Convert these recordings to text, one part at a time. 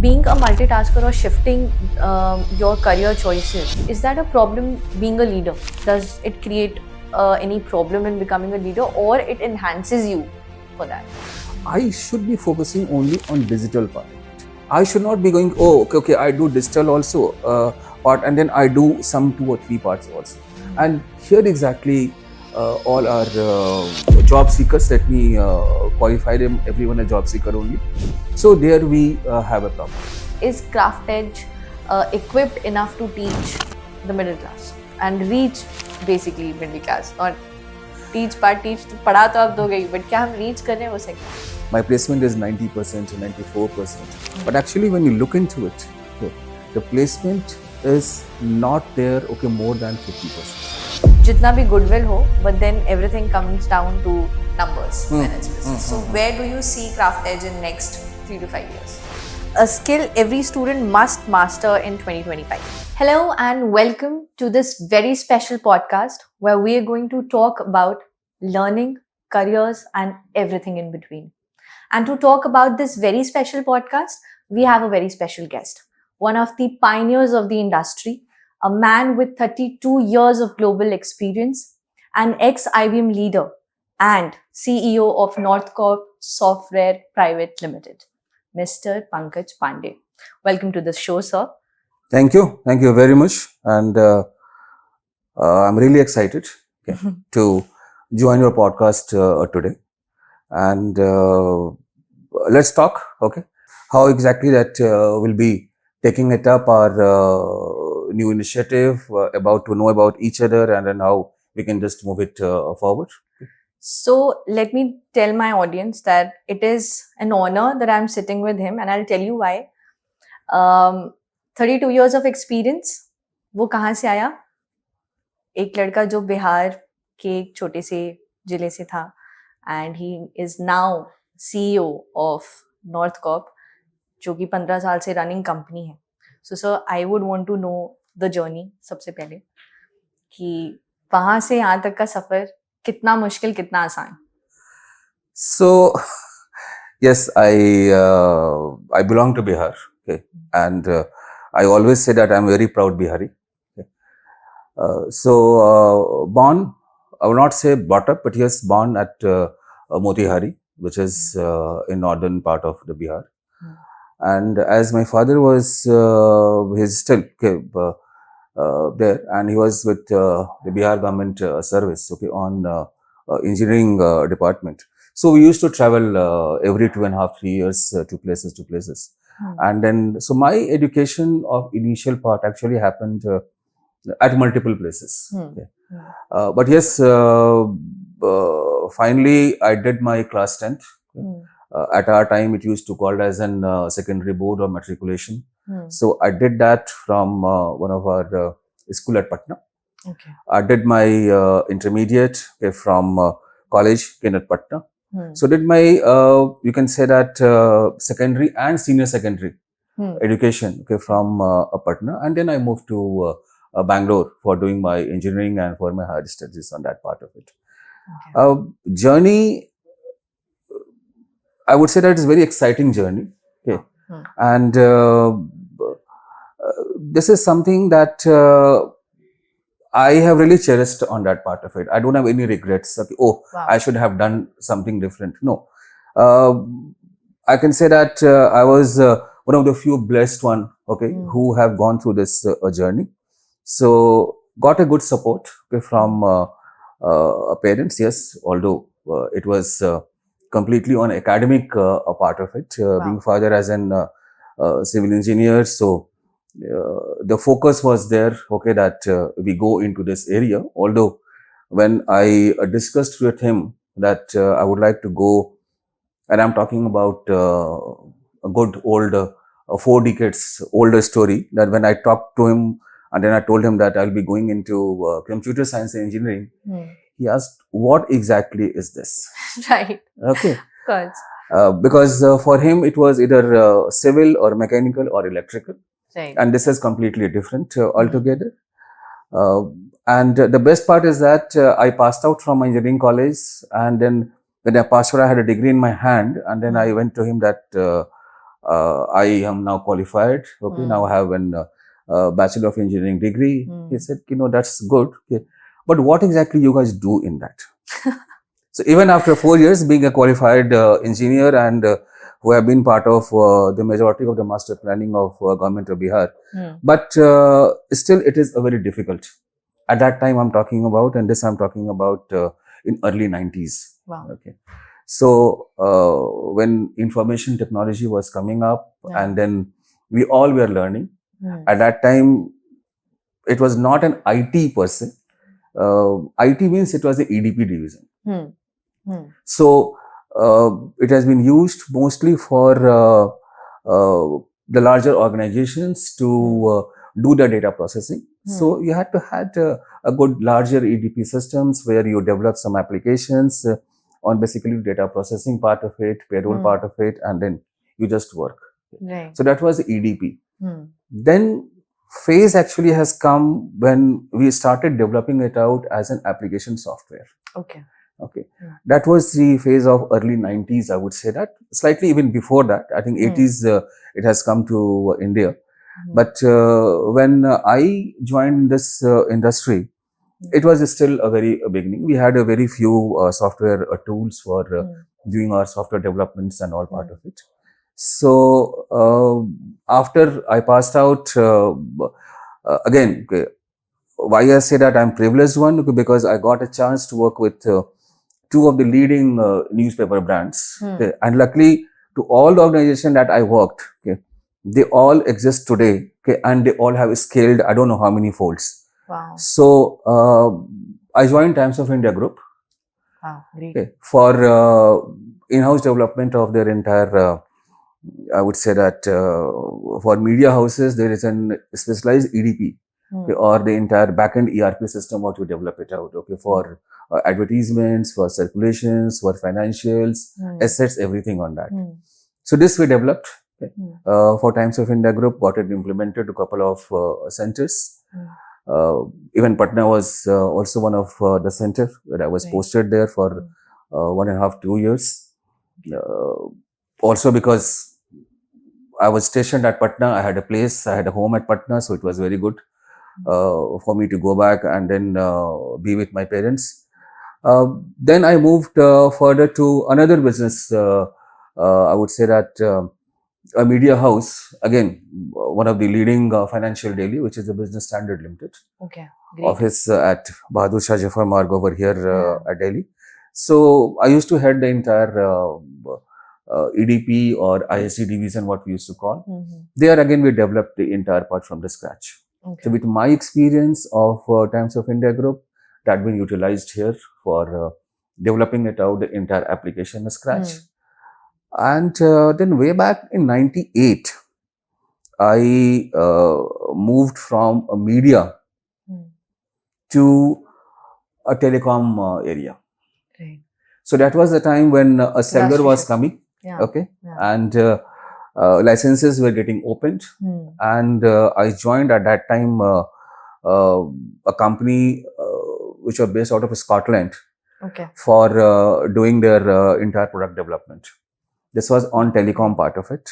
being a multitasker or shifting your career choices, is that a problem being a leader? Does it create any problem in becoming a leader, or it enhances you for that? I should be focusing only on digital part. I should not be going, oh, okay, I do digital also part, and then I do some 2 or 3 parts also. And here exactly all our job seekers, let me qualify them, everyone a job seeker only. So there we have a problem. Is CraftEdge equipped enough to teach the middle class and reach basically middle class? Not teach to पढ़ा तो आप दोगे ही, but क्या हम reach कर रहे हैं वो second? My placement is 90% to 94%. But actually when you look into it, okay, the placement is not there, okay, more than 50%. जितना भी goodwill हो, but then everything comes down to numbers when it's business. So where do you see CraftEdge in next 3 to 5 years? A skill every student must master in 2025. Hello and welcome to this very special podcast where we are going to talk about learning, careers and everything in between. And to talk about this very special podcast, we have a very special guest, one of the pioneers of the industry, a man with 32 years of global experience, an ex-IBM leader and CEO of Northcorp Software Private Limited, Mr. Pankaj Pandey. Welcome to the show, sir. Thank you very much, and I'm really excited to join your podcast today. And let's talk, okay, how exactly that will be taking it up, our new initiative, about to know about each other, and then how we can just move it forward. So let me tell my audience that it is an honor that I'm sitting with him, and I'll tell you why. 32 years of experience, वो कहाँ से आया? एक लड़का जो बिहार के एक छोटे से जिले से था, and he is now CEO of Northcorp, जो कि 15 साल से running company है. So sir, I would want to know the journey सबसे पहले, कि वहाँ से यहाँ तक का सफर कितना मुश्किल कितना आसान? So yes, I belong to Bihar, okay, and I always say that I'm very proud Bihari. Okay. Born, I will not say brought up, but yes, born at Motihari, which is in northern part of the Bihar. And as my father was, he's still there, and he was with the Bihar government service, okay, on engineering department. So we used to travel every 2.5, 3 years to places. And then, so my education of initial part actually happened at multiple places. Okay. But yes, finally I did my class 10th. At our time, it used to called as an secondary board or matriculation. So I did that from one of our school at Patna. Okay. I did my intermediate from college at Patna. So did my, you can say that secondary and senior secondary education, okay, from Patna, and then I moved to Bangalore for doing my engineering and for my higher studies on that part of it. Okay. Journey, I would say that it's a very exciting journey, okay, and this is something that I have really cherished on that part of it. I don't have any regrets. Okay, oh, wow, I should have done something different. No. I can say that I was one of the few blessed one, okay, who have gone through this journey. So, got a good support, okay, from parents, yes, although it was completely on academic part of it, being father as an civil engineer. So, the focus was there, okay, that we go into this area. Although when I discussed with him that I would like to go, and I'm talking about a good old 4 decades older story, that when I talked to him and then I told him that I'll be going into computer science and engineering, he asked, what exactly is this? Right. Okay. Of course. Because for him it was either civil or mechanical or electrical. Right. And this is completely different altogether. And the best part is that I passed out from my engineering college, and then when I passed out, I had a degree in my hand, and then I went to him that I am now qualified. Okay, now I have an Bachelor of Engineering degree. He said, that's good. Okay. But what exactly you guys do in that? So even after 4 years being a qualified engineer and who have been part of the majority of the master planning of government of Bihar, but still it is a very difficult. At that time I'm talking about, and this I'm talking about in early 90s. Wow. Okay. So when information technology was coming up, and then we all were learning. At that time, it was not an IT person. IT means it was the EDP division. So it has been used mostly for the larger organizations to do the data processing. So you had to have a good larger EDP systems where you develop some applications on basically data processing part of it, payroll part of it, and then you just work. Right. So that was EDP. Then phase actually has come when we started developing it out as an application software. Okay. That was the phase of early 90s, I would say that. Slightly even before that, I think 80s, it has come to India. But when I joined this industry, it was still a very beginning. We had a very few software tools for doing our software developments and all part of it. So after I passed out, again, why I say that I'm privileged one, because I got a chance to work with two of the leading newspaper brands. Okay? And luckily, to all the organizations that I worked, okay, they all exist today, okay, and they all have scaled, I don't know how many folds. Wow. So I joined Times of India Group. Wow, great. Okay, for in-house development of their entire, I would say that for media houses, there is a specialized EDP, okay, or the entire backend ERP system, what you develop it out, okay, for advertisements, for circulations, for financials, assets, everything on that. So this we developed. Okay. For Times of India Group, got it implemented to a couple of centers. Even Patna was also one of the centers where I was posted there for 1.5 to 2 years. Also because I was stationed at Patna, I had a place, I had a home at Patna, so it was very good for me to go back and then be with my parents. Then I moved further to another business. I would say that a media house, again, one of the leading financial daily, which is the Business Standard Limited. Okay, great. Office at Bahadur Shah Jafar Marg over here at Delhi. So I used to head the entire EDP or ISD division, what we used to call. There again, we developed the entire part from the scratch. Okay. So with my experience of Times of India Group, that been utilized here for developing it out, the entire application scratch. And then way back in 98, I moved from a media to a telecom area. Right. So that was the time when a cellular was coming. Okay. And licenses were getting opened. And I joined at that time a company which was based out of Scotland for doing their entire product development. This was on telecom part of it.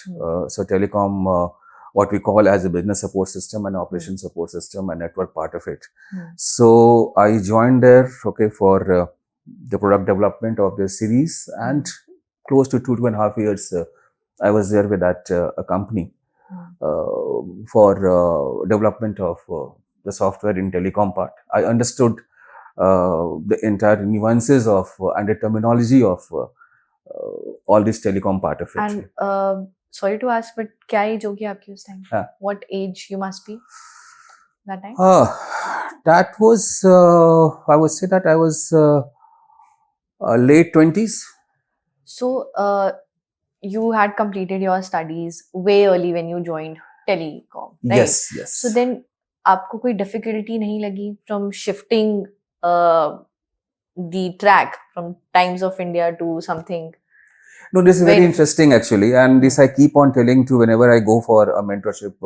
So telecom, what we call as a business support system and operation support system and network part of it. So I joined there, okay, for the product development of the series, and close to 2.5 years, I was there with that company for development of the software in telecom part. I understood the entire nuances of and the terminology of all this telecom part of it. And sorry to ask, but क्या age होगी आपकी उस time? What age you must be that time? That was, I would say that I was late 20s. So you had completed your studies way early when you joined telecom, right? Yes, yes. So then आपको कोई difficulty नहीं लगी from shifting the track from Times of India to something? No, this is very interesting actually, and this I keep on telling to whenever I go for a mentorship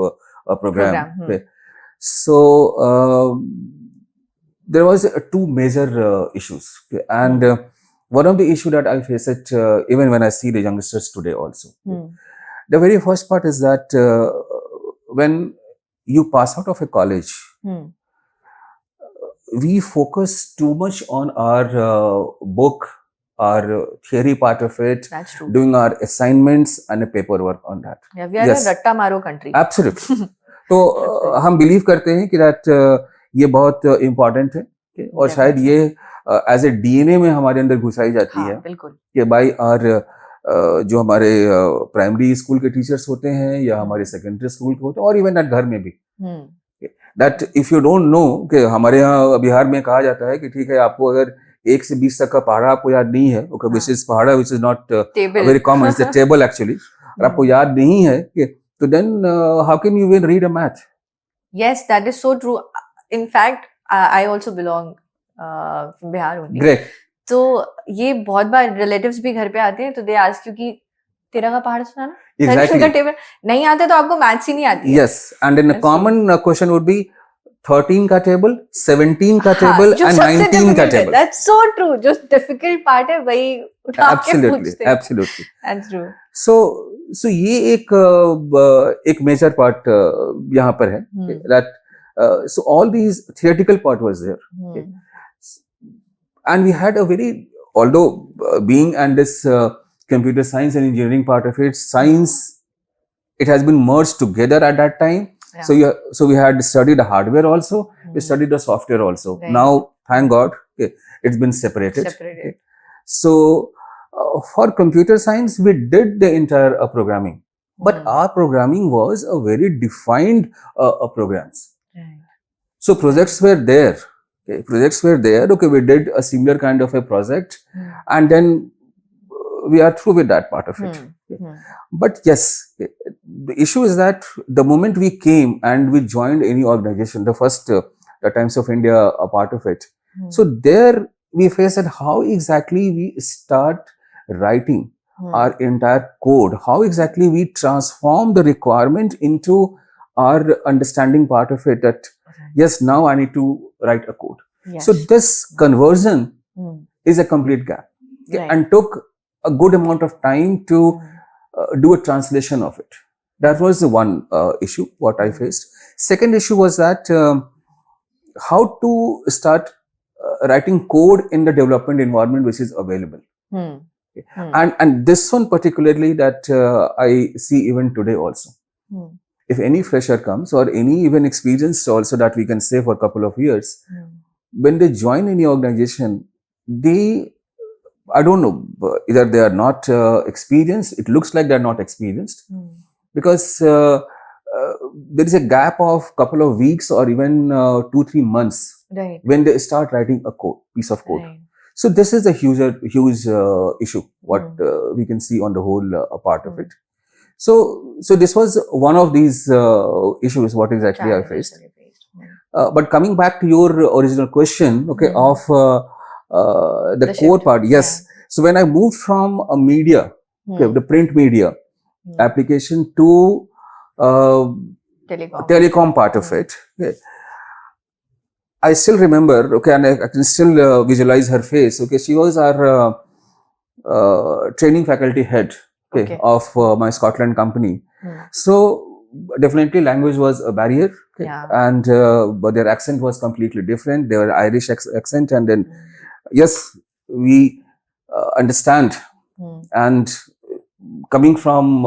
program. Okay. So there was two major issues, okay? And one of the issue that I face it even when I see the youngsters today also, The very first part is that when you pass out of a college, we focus too much on our book, our theory part of it, That's true. doing our assignments and a paperwork on that. Yeah, we are a ratta maro country. Absolutely. तो हम believe करते हैं कि that ये बहुत important है और शायद ये एज ए डीएनए में हमारे अंदर घुसाई जाती है कि बाई आर जो हमारे प्राइमरी स्कूल के टीचर्स होते हैं या हमारे सेकेंडरी स्कूल के होते हैं और इवन दैट घर में भी that if you don't know कि हमारे यहाँ बिहार में कहा जाता है कि ठीक है आपको अगर 1 से 20 तक का पहाड़ा आपको याद नहीं है ओके विच इज पहाड़ा which is not very common it's a table actually और आपको याद नहीं है कि तो then how can you even read a math? Yes, that is so true. In fact, I also belong from Bihar only. Great. तो ये बहुत बार relatives भी घर पे आते हैं तो they ask क्योंकि 13 का पहाड़ सुना ना? Exactly. का टेबल नहीं आते तो आपको मैथ्स ही नहीं आती. Yes, and then a common question would be 13 का टेबल, 17 का टेबल and 19 का टेबल. That's so true. जो difficult part है वही उठा के पूछते हैं. Absolutely. That's true. So ये एक मेजर पार्ट यहाँ पर है that so all these theoretical part was there okay. And we had a very although being and this computer science and engineering part of it science it has been merged together at that time. Yeah. So we had studied the hardware also we studied the software also right. Now thank God okay, it's been separated. Okay. So for computer science, we did the entire programming, but our programming was a very defined programs. Right. So projects were there. Okay, projects were there. Okay, we did a similar kind of a project, and then we are through with that part of it. Okay. But yes, the issue is that the moment we came and we joined any organization, the first the Times of India a part of it. So there we faced how exactly we start writing our entire code, how exactly we transform the requirement into our understanding part of it that yes, now I need to write a code. Yes. So this conversion is a complete gap okay, and took a good amount of time to do a translation of it. That was the one issue what I faced. Second issue was that how to start writing code in the development environment which is available. And this one particularly that I see even today also. If any fresher comes or any even experienced also that we can say for a couple of years, when they join any organization, they, I don't know, either they are not experienced, it looks like they are not experienced because there is a gap of couple of weeks or even 2-3 months right. when they start writing a piece of code. Right. So this is a huge issue what we can see on the whole part of it. So this was one of these issues what exactly I faced. But coming back to your original question, okay, of the core part, yes. Yeah. So when I moved from a media, okay, the print media application to telecom part of it. Okay, I still remember, okay, and I can still visualize her face. Okay, she was our training faculty head, okay. of my Scotland company. So definitely language was a barrier, okay. Yeah. And but their accent was completely different. They were Irish accent, and then yes, we understand. And coming from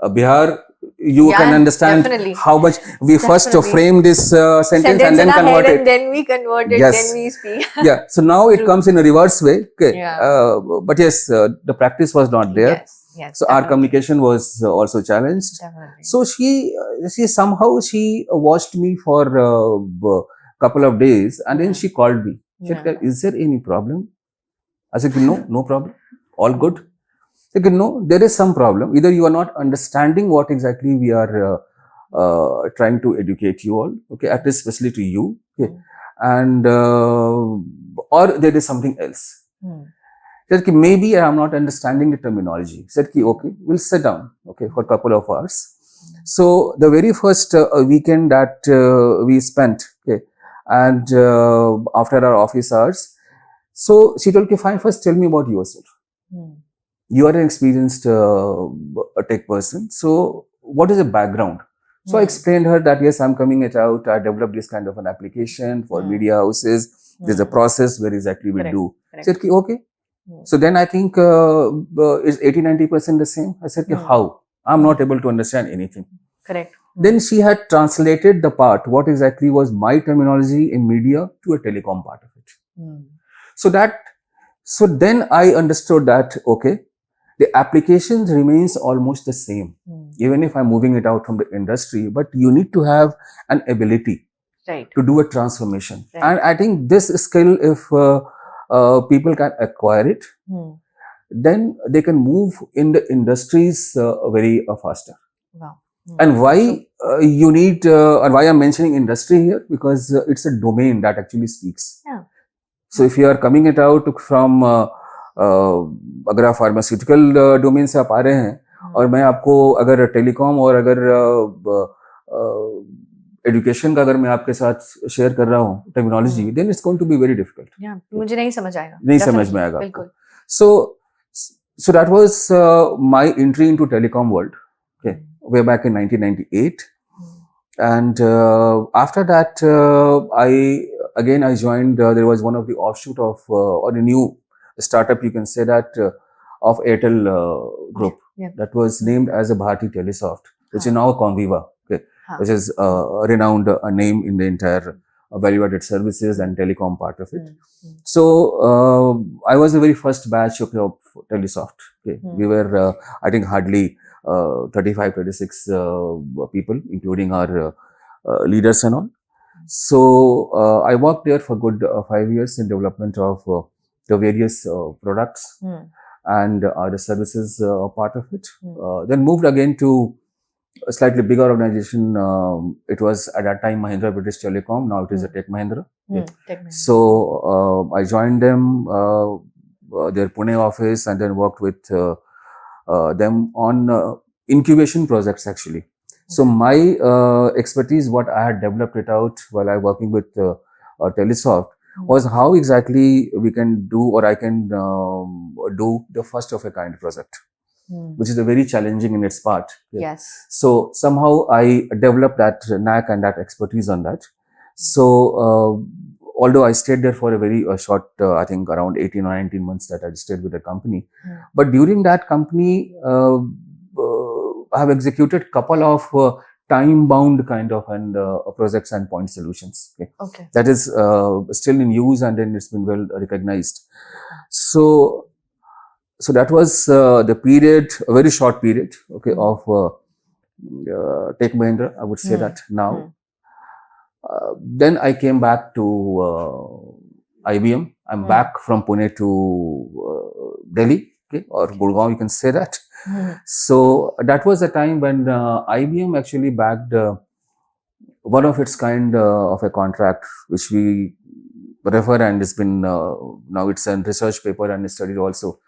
Bihar. You can understand definitely. How much we first frame this sentence and then convert it. And then we convert it, yes. Then we speak. Yeah. So now it comes in a reverse way. Okay. Yeah. But yes, the practice was not there. Yes. Yes. So definitely. Our communication was also challenged. Definitely. So she somehow watched me for a couple of days and then she called me. She said, "Is there any problem?" I said, "No problem. All good." No, there is some problem. Either you are not understanding what exactly we are trying to educate you all, okay, at least especially to you, okay, and or there is something else. Said maybe I am not understanding the terminology. Said okay, we'll sit down, okay, for a couple of hours. So the very first weekend that we spent, okay, and after our office hours, so she told me, fine, first tell me about yourself. you are an experienced tech person. So what is the background? So I explained her that yes, I'm coming it out. I developed this kind of an application for media houses. There's a process where exactly we do. I said, okay. So then I think is 80-90% the same? I said, how? I'm not able to understand anything. Correct. Then she had translated the part, what exactly was my terminology in media to a telecom part of it. So then I understood that, okay, the application remains almost the same, even if I'm moving it out from the industry, but you need to have an ability to do a transformation. And I think this skill, if people can acquire it, then they can move in the industries very faster. Wow. And why you need, and why I'm mentioning industry here, because it's a domain that actually speaks. So if you are coming it out from अगर आप pharmaceutical domain से आप आ रहे हैं और मैं आपको अगर टेलीकॉम और अगर एजुकेशन का अगर मैं आपके साथ शेयर कर रहा हूँ technology, then it's going to be very difficult. मुझे नहीं समझ आएगा. नहीं समझ में आएगा. बिल्कुल. So that was my entry into telecom world. Okay, way back in 1998, and after that I joined. There was one of the offshoot of or a new startup, you can say that, of Airtel group that was named as a Bharti Telesoft, which is now Conviva, okay, which is a renowned name in the entire value-added services and telecom part of it. So I was the very first batch of Telesoft. Okay. We were, I think, hardly 35, 36 people, including our leaders and all. So I worked there for good 5 years in development of the various products and the services part of it. Then moved again to a slightly bigger organization. It was at that time Mahindra British Telecom. Now it is a Tech Mahindra. Tech Mahindra. So I joined them, their Pune office, and then worked with them on incubation projects actually. So my expertise, what I had developed it out while I was working with Telesoft, was how exactly we can do, or I can do the first of a kind project, which is a very challenging in its part. Yes. So somehow I developed that knack and that expertise on that. So although I stayed there for a very short, I think around 18 or 19 months that I stayed with the company, but during that company, I have executed couple of time-bound kind of projects and point solutions. Okay. That is still in use, and then it's been well recognized. So that was the period, a very short period, okay, of Tech Mahindra, I would say that now. Then I came back to IBM. I'm back from Pune to Delhi, okay, or Gurgaon, you can say that. So that was the time when IBM actually backed one of its kind of a contract, which we refer, and it's been now it's a research paper and studied also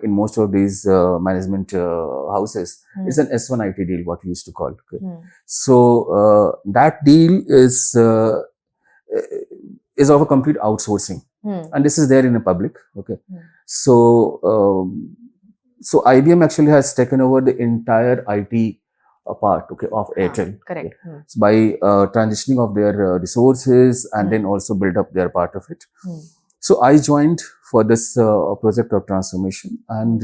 in most of these management houses. It's an S1 IT deal, what we used to call. Okay. So that deal is of a complete outsourcing, and this is there in the public. Okay, so IBM actually has taken over the entire IT part, okay, of Airtel. Correct. Okay. So by transitioning of their resources and then also build up their part of it. So I joined for this project of transformation, and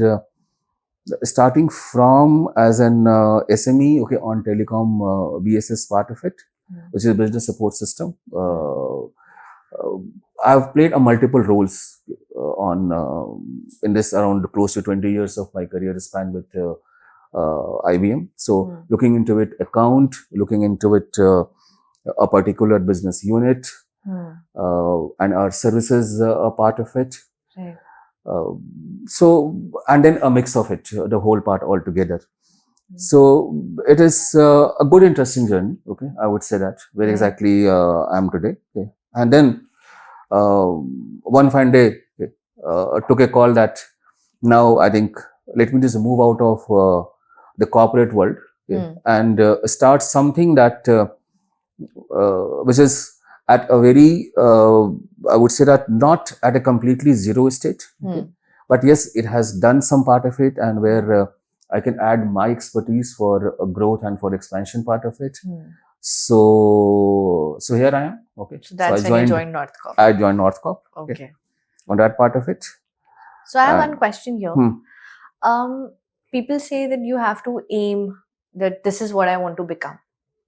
starting from as an SME, okay, on telecom BSS part of it, which is business support system. I've played multiple roles in this around close to 20 years of my career span with IBM. So looking into it account, looking into it a particular business unit, and our services are part of it. Right. So, and then a mix of it, the whole part altogether. So it is a good, interesting journey. Okay, I would say that where exactly I am today. Okay. And then one fine day, took a call that now I think let me just move out of the corporate world, and start something that which is at a very I would say that not at a completely zero state, okay, but yes, it has done some part of it, and where I can add my expertise for growth and for expansion part of it. So here I am. Okay, so that's when you joined North Corp. I joined North Corp. Okay. On that part of it. So I have one question here. People say that you have to aim that this is what I want to become,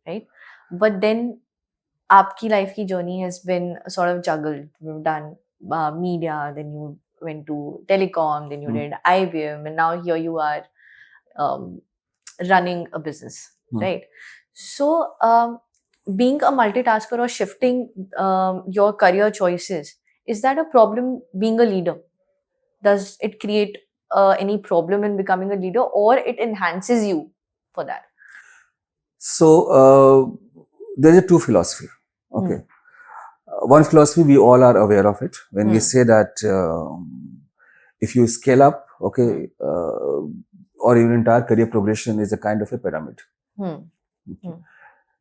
right? But then aapki life ki journey has been sort of juggled. You've done media, then you went to telecom, then you did IBM, and now here you are running a business, right? So being a multitasker or shifting your career choices, is that a problem being a leader? Does it create any problem in becoming a leader, or it enhances you for that? So there's a two philosophy. Okay. One philosophy, we all are aware of it when we say that if you scale up, okay, or your entire career progression is a kind of a pyramid. Okay.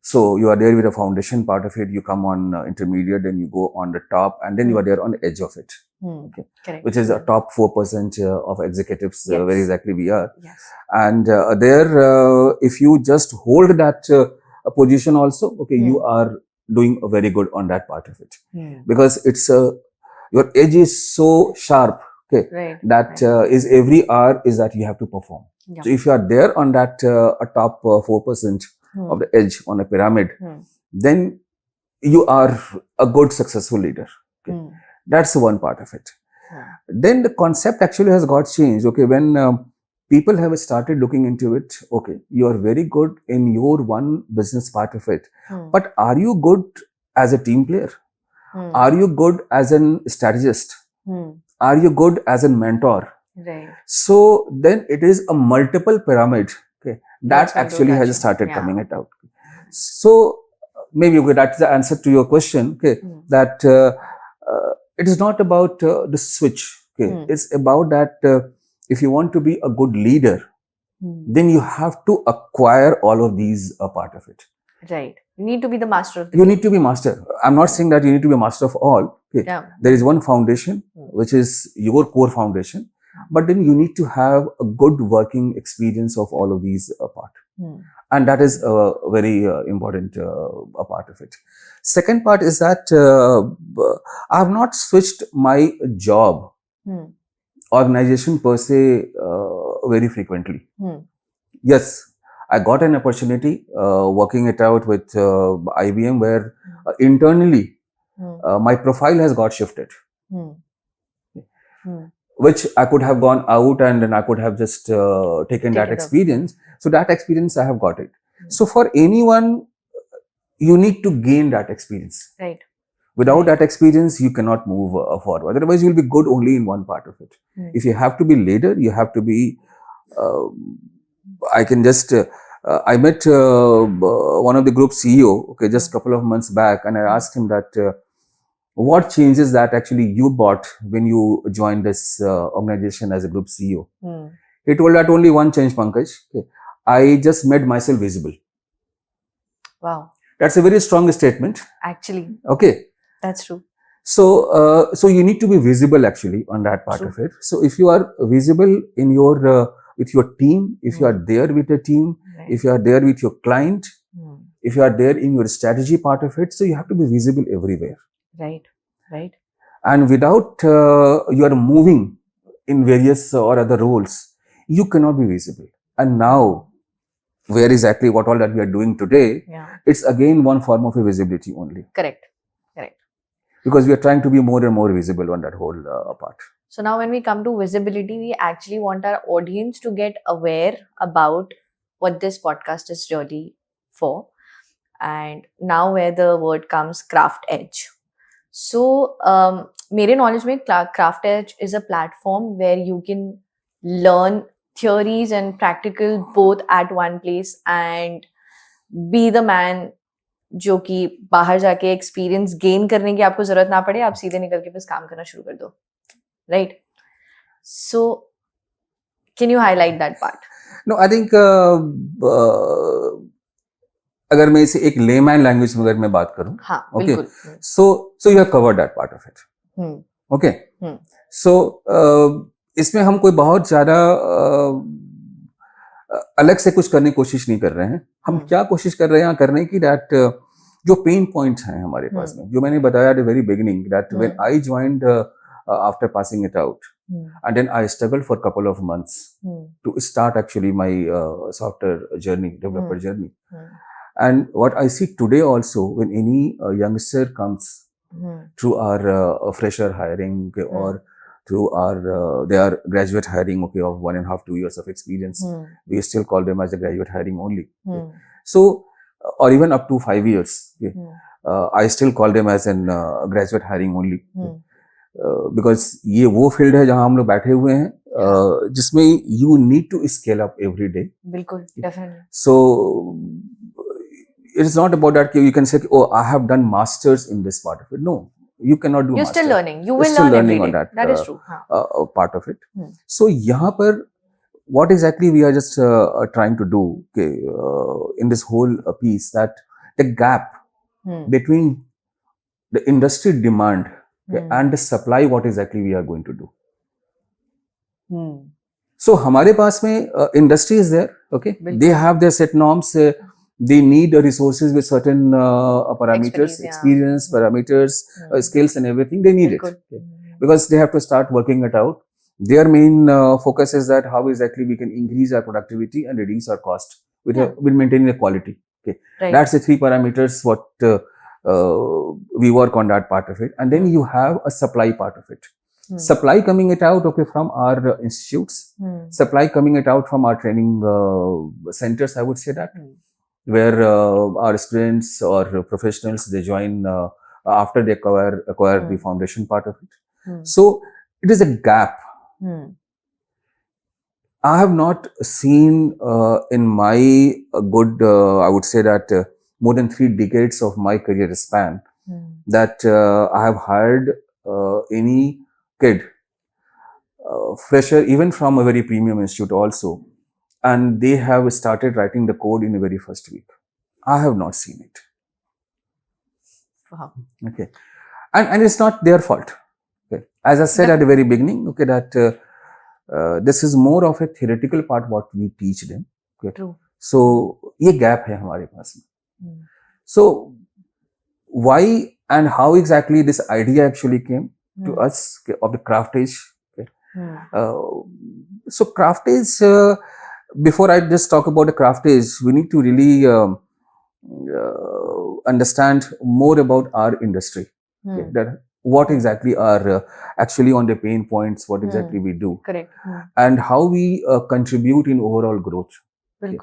So you are there with a foundation part of it, you come on intermediate, then you go on the top, and then you are there on the edge of it. Okay. Correct. Which is the top 4% of executives, where exactly we are. Yes. And there, if you just hold that position also, okay, you are doing very good on that part of it. Because it's your edge is so sharp, okay, right, that is every hour is that you have to perform. Yeah. So if you are there on that top 4% of the edge on a pyramid, then you are a good successful leader. Okay. That's one part of it. Then the concept actually has got changed. Okay, when people have started looking into it, okay, you are very good in your one business part of it, but are you good as a team player? Are you good as a strategist? Are you good as a mentor? Right. So then it is a multiple pyramid. Okay, that actually has started coming it out. So maybe that's the answer to your question. Okay, that it is not about the switch. Okay, it's about that if you want to be a good leader, then you have to acquire all of these part of it. Right. You need to be the master of the You need to be master. I'm not saying that you need to be a master of all. Okay. Yeah. There is one foundation, which is your core foundation. But then you need to have a good working experience of all of these part. And that is a very important part of it. Second part is that I have not switched my job, organization per se, very frequently. Yes, I got an opportunity working it out with IBM, where internally my profile has got shifted. Which I could have gone out and then I could have just taken that experience. So that experience I have got it. So for anyone, you need to gain that experience. Right. Without that experience, you cannot move forward. Otherwise, you will be good only in one part of it. If you have to be leader, you have to be. I can just. I met one of the group CEO. Okay, just a couple of months back, and I asked him that. What changes that actually you brought when you joined this organization as a group CEO? He told that only one change, Pankaj. Okay. I just made myself visible. Wow. That's a very strong statement. Actually. Okay. That's true. So, so you need to be visible actually on that part of it. So if you are visible in your, with your team, if you are there with your team, if you are there with your client, if you are there in your strategy part of it, so you have to be visible everywhere. Right, right. And without you are moving in various or other roles, you cannot be visible. And now, where exactly what all that we are doing today, it's again one form of a visibility only. Correct, correct. Because we are trying to be more and more visible on that whole part. So now when we come to visibility, we actually want our audience to get aware about what this podcast is really for. And now where the word comes, CraftEdge. So, मेरे knowledge में CraftEdge is a platform where you can learn theories and practical both at one place and be the man जो कि बाहर जाके experience gain करने की आपको जरूरत ना पड़े, आप सीधे निकल के बस काम करना शुरू कर दो, right? So, can you highlight that part? No, I think अगर मैं इसे एक लेमैन लैंग्वेज में अगर मैं बात करूं, हाँ, बिल्कुल. So you have covered that part of it. Okay. So इसमें हम कोई बहुत ज्यादा अलग से कुछ करने की कोशिश नहीं कर रहे हैं. हम क्या कोशिश कर रहे हैं यहाँ करने की, दैट जो पेन पॉइंट्स हैं हमारे पास में, जो मैंने बताया at the very beginning, that when I joined after passing it out, and then I struggled for a couple of months to start actually my software journey, developer journey. And what I see today also, when any youngster comes through our fresher hiring, okay, or through our they are graduate hiring, okay, of 1.5 2 years of experience, we still call them as a graduate hiring only. Okay. So or even up to 5 years, okay, I still call them as an graduate hiring only. Okay. Because ये वो field है जहां हम लोग बैठे हुए हैं, जिसमें you need to scale up every day. बिल्कुल, definitely. So it is not about that you can say oh I have done masters in this part of it. No, you cannot do you're master. Still learning, you will still learn learning every day. on That is true. Part of it. So यहाँ पर what exactly we are just trying to do, okay, in this whole piece, that the gap between the industry demand, okay, and the supply, what exactly we are going to do. So हमारे पास में industry is there, okay, they have their set norms, they need resources with certain parameters, experience, parameters, skills and everything. They need it, okay, because they have to start working it out. Their main focus is that how exactly we can increase our productivity and reduce our cost with maintaining the quality. Okay, that's the 3 parameters what we work on that part of it. And then you have a supply part of it. Supply coming it out, okay, from our institutes, supply coming it out from our training centers, I would say that, where our students or professionals, they join after they acquire the foundation part of it. So it is a gap. I have not seen in my good, I would say that more than 3 decades of my career span, that I have hired any kid, fresher, even from a very premium institute also, and they have started writing the code in the very first week. I have not seen it. Wow. Okay, and it's not their fault. Okay, as I said at the very beginning, okay, that this is more of a theoretical part what we teach them. Okay, true. So ये gap है हमारे पास में. So why and how exactly this idea actually came to us, okay, of the CraftEdge. Okay. So CraftEdge. Before I just talk about the CraftEdge, we need to really understand more about our industry. Okay, that what exactly are actually on the pain points, what exactly we do. Correct. And how we contribute in overall growth. Okay.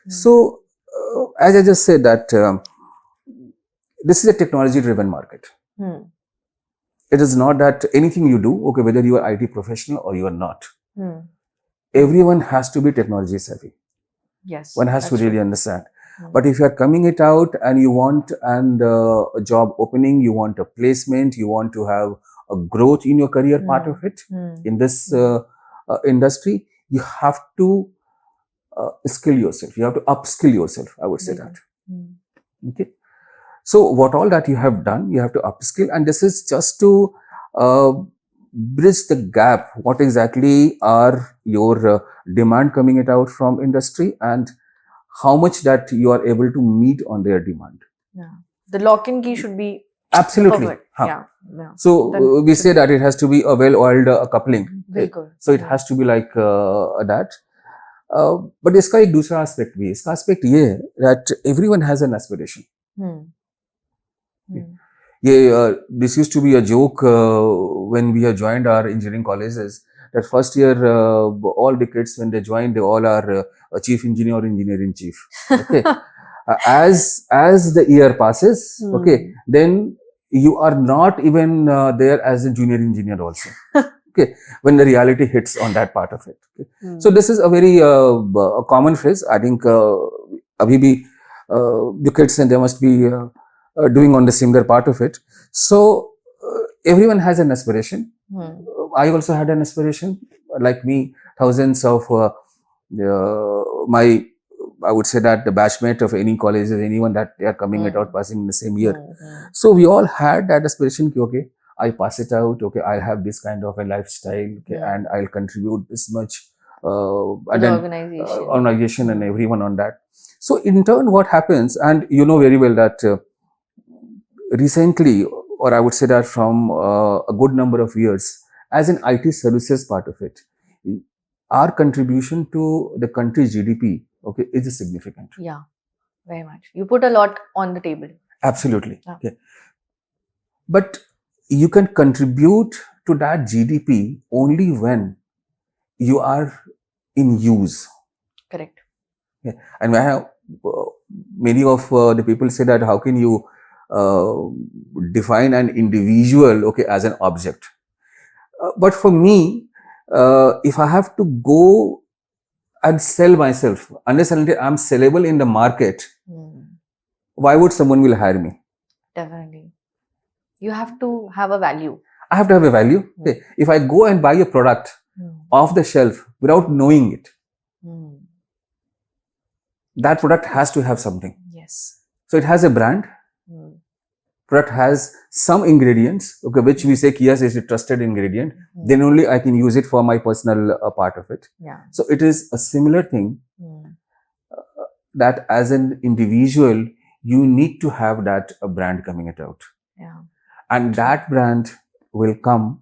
So, as I just said that this is a technology-driven market. It is not that anything you do, okay, whether you are IT professional or you are not, everyone has to be technology savvy. Yes. One has to really understand. But if you are coming it out and you want a job opening, you want a placement, you want to have a growth in your career part of it, in this industry, you have to skill yourself. You have to upskill yourself, I would say that. Okay. So what all that you have done, you have to upskill, and this is just to bridge the gap. What exactly are your demand coming it out from industry, and how much that you are able to meet on their demand. Yeah, the lock-in key should be absolutely. Yeah. So we say that it has to be a well-oiled coupling. So it has to be like that. But इसका एक दूसरा aspect भी है. इसका aspect ये है that everyone has an aspiration. This used to be a joke when we have joined our engineering colleges, that first year all the kids, when they join, they all are a chief engineer or engineer in chief. Okay. As the year passes, okay, then you are not even there as a junior engineer also. Okay, when the reality hits on that part of it. Okay. So this is a very common phrase. I think abhi bhi the kids, and they must be doing on the similar part of it. So everyone has an aspiration. I also had an aspiration, like me. Thousands of my, I would say that the batchmate of any colleges, anyone that they are coming it out, passing in the same year. So we all had that aspiration. Okay, I pass it out. Okay, I'll have this kind of a lifestyle. Okay, and I'll contribute this much. And the then organization and everyone on that. So in turn, what happens, and you know very well that recently, or I would say that from a good number of years, as an IT services part of it, our contribution to the country's GDP, okay, is significant. Yeah, very much. You put a lot on the table. Absolutely. Yeah. Okay. But you can contribute to that GDP only when you are in use. Correct. Yeah. And I have, many of the people say that how can you define an individual, okay, as an object? But for me, if I have to go and sell myself, unless and until I'm sellable in the market, why would someone will hire me? Definitely. You have to have a value. I have to have a value. Okay. If I go and buy a product off the shelf without knowing it, that product has to have something. Yes. So it has a brand. Product has some ingredients, okay, which we say, yes, is a trusted ingredient. Then only I can use it for my personal part of it. Yeah. So it is a similar thing that as an individual, you need to have that brand coming it out. Yeah. And that brand will come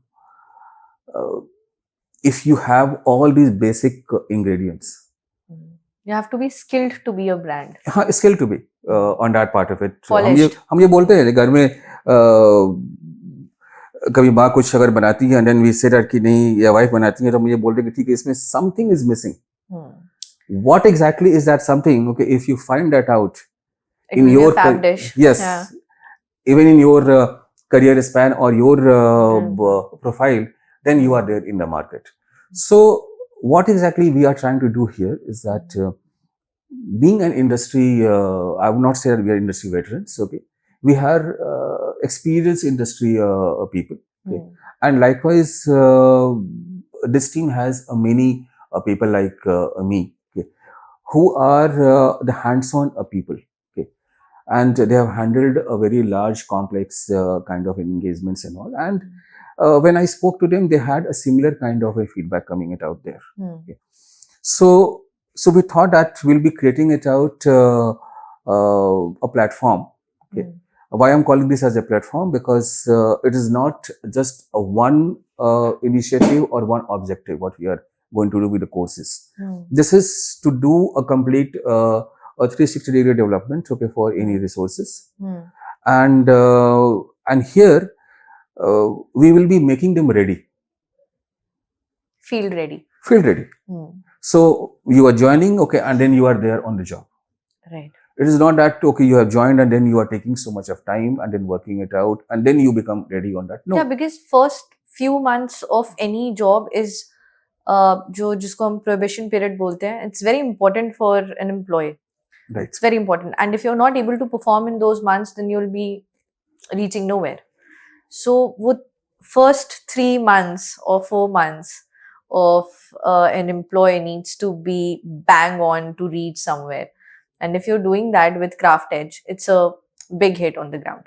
if you have all these basic ingredients. You have to be skilled to be a brand. Skilled to be on that part of it. Polished. हम ये बोलते हैं घर में कभी माँ कुछ अगर बनाती है and then we say that कि नहीं या wife बनाती है तो हम ये बोलते हैं कि ठीक है इसमें something is missing. What exactly is that something? Okay, if you find that out it in your fab dish. Yes, yeah. Even in your career span or your profile, then you are there in the market. So what exactly we are trying to do here is that being an industry, I would not say that we are industry veterans, okay. We are experienced industry people. Okay? And likewise, this team has many people like me, okay, who are the hands-on people. Okay? And they have handled a very large, complex kind of engagements and all. And when I spoke to them, they had a similar kind of a feedback coming it out there. Okay. So we thought that we'll be creating it out a platform. Okay. Why I'm calling this as a platform? Because it is not just a one initiative or one objective what we are going to do with the courses. This is to do a complete a 360-degree development, okay, for any resources. And here we will be making them ready. Field ready. So you are joining, okay, and then you are there on the job. Right. It is not that, okay, you have joined and then you are taking so much of time and then working it out and then you become ready on that. No. Yeah, because first few months of any job is जिसको हम probation period बोलते हैं, it's very important for an employee. Right. It's very important. And if you're not able to perform in those months, then you'll be reaching nowhere. So with first 3 months or 4 months of an employee needs to be bang on to reach somewhere. And if you're doing that with CraftEdge, it's a big hit on the ground.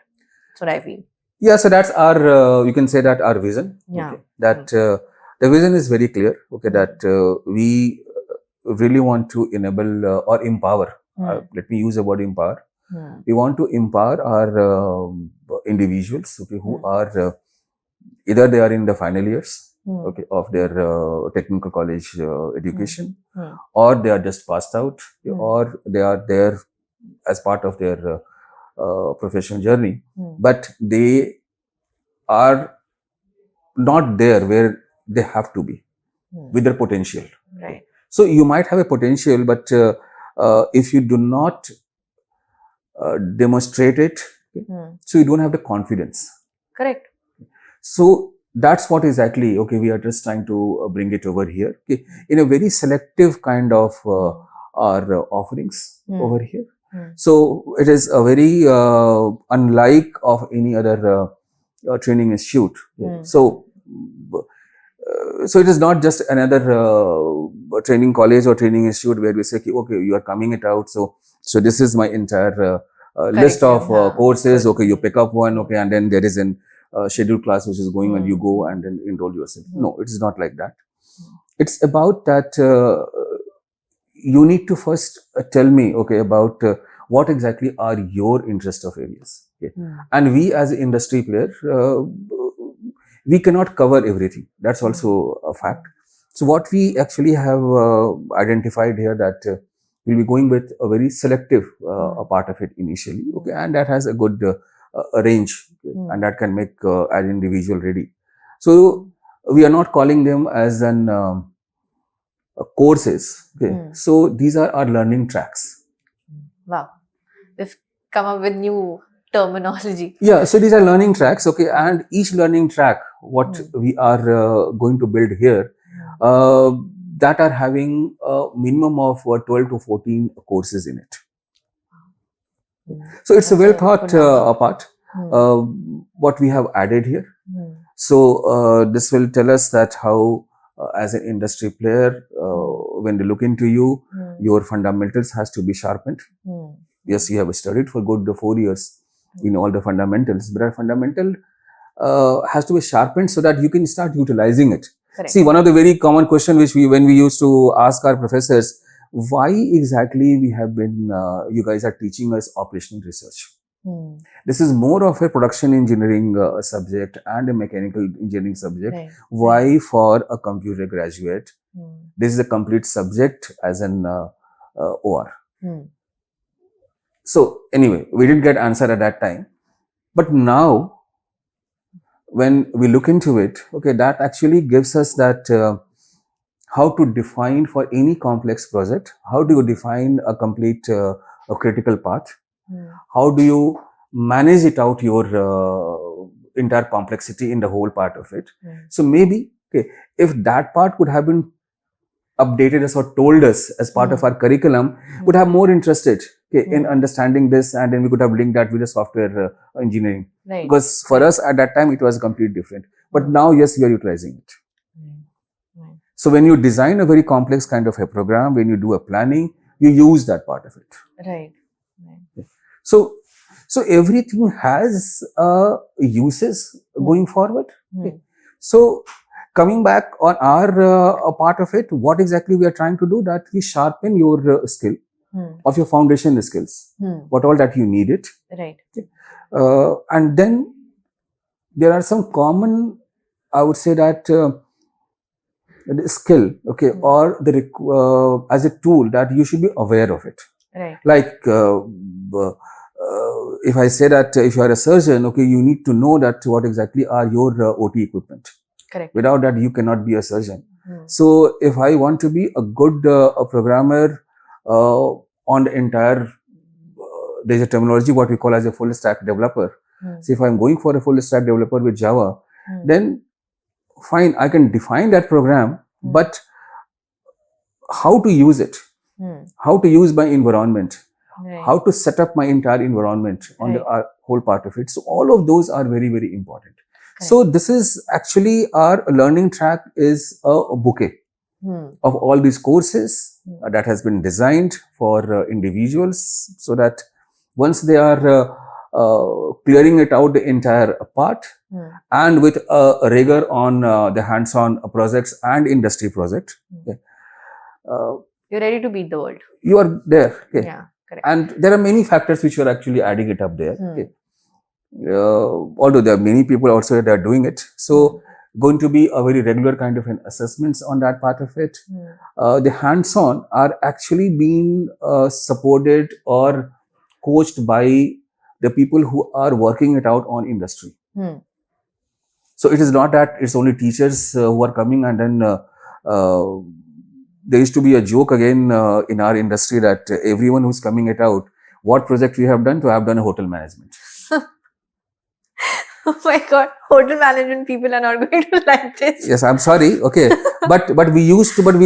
That's what I feel. Yeah, so that's our, you can say that our vision. Yeah. Okay. That the vision is very clear. Okay, that we really want to enable or empower. Let me use the word empower. We want to empower our individuals, okay, who are either they are in the final years, okay, of their technical college education, or they are just passed out, or they are there as part of their professional journey, but they are not there where they have to be with their potential. Right. So you might have a potential, but if you do not demonstrate it, so you don't have the confidence. Correct. So that's what exactly, okay, we are just trying to bring it over here, okay, in a very selective kind of our offerings over here. So it is a very unlike of any other training institute. So it is not just another training college or training institute where we say, okay, you are coming it out. So this is my entire list of courses. Okay, you pick up one. Okay, and then there is an scheduled class which is going and you go and then enroll yourself. No, it is not like that. It's about that you need to first tell me, okay, about what exactly are your interest of areas. Okay? And we as an industry player, we cannot cover everything. That's also a fact. So what we actually have identified here that we'll be going with a very selective a part of it initially, okay, and that has a good range, okay, and that can make an individual ready. So we are not calling them as an courses, okay. So these are our learning tracks. Wow, we've come up with new terminology. Yeah, so these are learning tracks, okay, and each learning track, what we are going to build here, that are having a minimum of 12 to 14 courses in it. So it's a well thought part, what we have added here. So this will tell us that how as an industry player, when they look into you, your fundamentals has to be sharpened. Yes, you have studied for good 4 years in all the fundamentals, but that fundamental has to be sharpened so that you can start utilizing it. Correct. See, one of the very common question which when we used to ask our professors, why exactly we have been, you guys are teaching us operational research. This is more of a production engineering subject and a mechanical engineering subject. Right. Why for a computer graduate? This is a complete subject as an OR. So anyway, we didn't get answer at that time. But now, when we look into it, okay, that actually gives us that how to define for any complex project, how do you define a complete a critical path, how do you manage it out your entire complexity in the whole part of it. So maybe, okay, if that part could have been updated us or told us as part of our curriculum, would have more interested, okay, in understanding this, and then we could have linked that with the software engineering. Right. Because for us at that time it was completely different. But now, yes, we are utilizing it. So when you design a very complex kind of a program, when you do a planning, you use that part of it. Right. So everything has uses going forward. Okay. So coming back on our part of it, what exactly we are trying to do, that we sharpen your skill of your foundation skills, what all that you need it. Right. Okay. And then there are some common, I would say that the skill, okay, or the as a tool that you should be aware of it. Right. Like if I say that if you are a surgeon, okay, you need to know that what exactly are your OT equipment. Correct. Without that, you cannot be a surgeon. So if I want to be a good a programmer on the entire, there's a terminology what we call as a full stack developer. So if I'm going for a full stack developer with Java, then fine, I can define that program, but how to use it, how to use my environment, how to set up my entire environment on the whole part of it. So all of those are very, very important. So this is actually our learning track is a bouquet of all these courses that has been designed for individuals, so that once they are clearing it out the entire part and with a rigor on the hands-on projects and industry project, you're ready to beat the world. You are there. Okay. Yeah, correct. And there are many factors which are actually adding it up there. Okay. Although there are many people also that are doing it. So going to be a very regular kind of an assessments on that part of it. The hands-on are actually being supported or coached by the people who are working it out on industry. So it is not that it's only teachers who are coming, and then there used to be a joke again in our industry that everyone who's coming it out, what project we have done, to have done a hotel management. Oh my God, hotel management people are not going to like this. Yes, I'm sorry. Okay. but we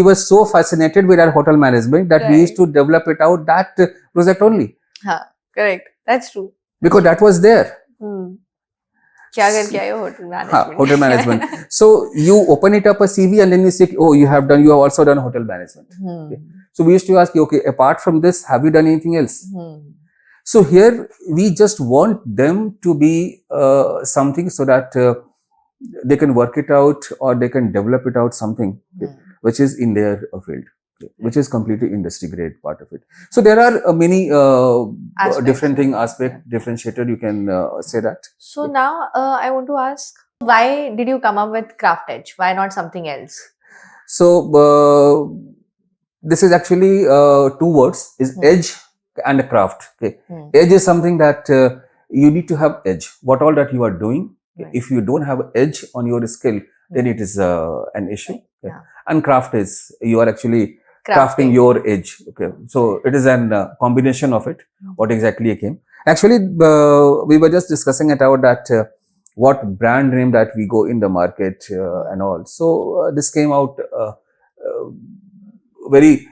were so fascinated with our hotel management that we used to develop it out, that project only. Correct. That's true. Because that was there. Kya kar ke aaye ho? Hotel management. Hotel management. So you open it up a CV and then you say, oh, you have also done hotel management. Okay. So we used to ask you, okay, apart from this, have you done anything else? So here we just want them to be something so that they can work it out or they can develop it out something which is in their field, which is completely industry grade part of it. So there are many different differentiator, you can say that. So now I want to ask, why did you come up with CraftEdge? Why not something else? So this is actually two words, is edge and craft. Okay, edge is something that you need to have edge. What all that you are doing, if you don't have edge on your skill, then it is an issue. Okay? And craft is you are actually crafting your edge. Okay, so it is an combination of it. What exactly came? Actually, we were just discussing it out that what brand name that we go in the market and all. So this came out very.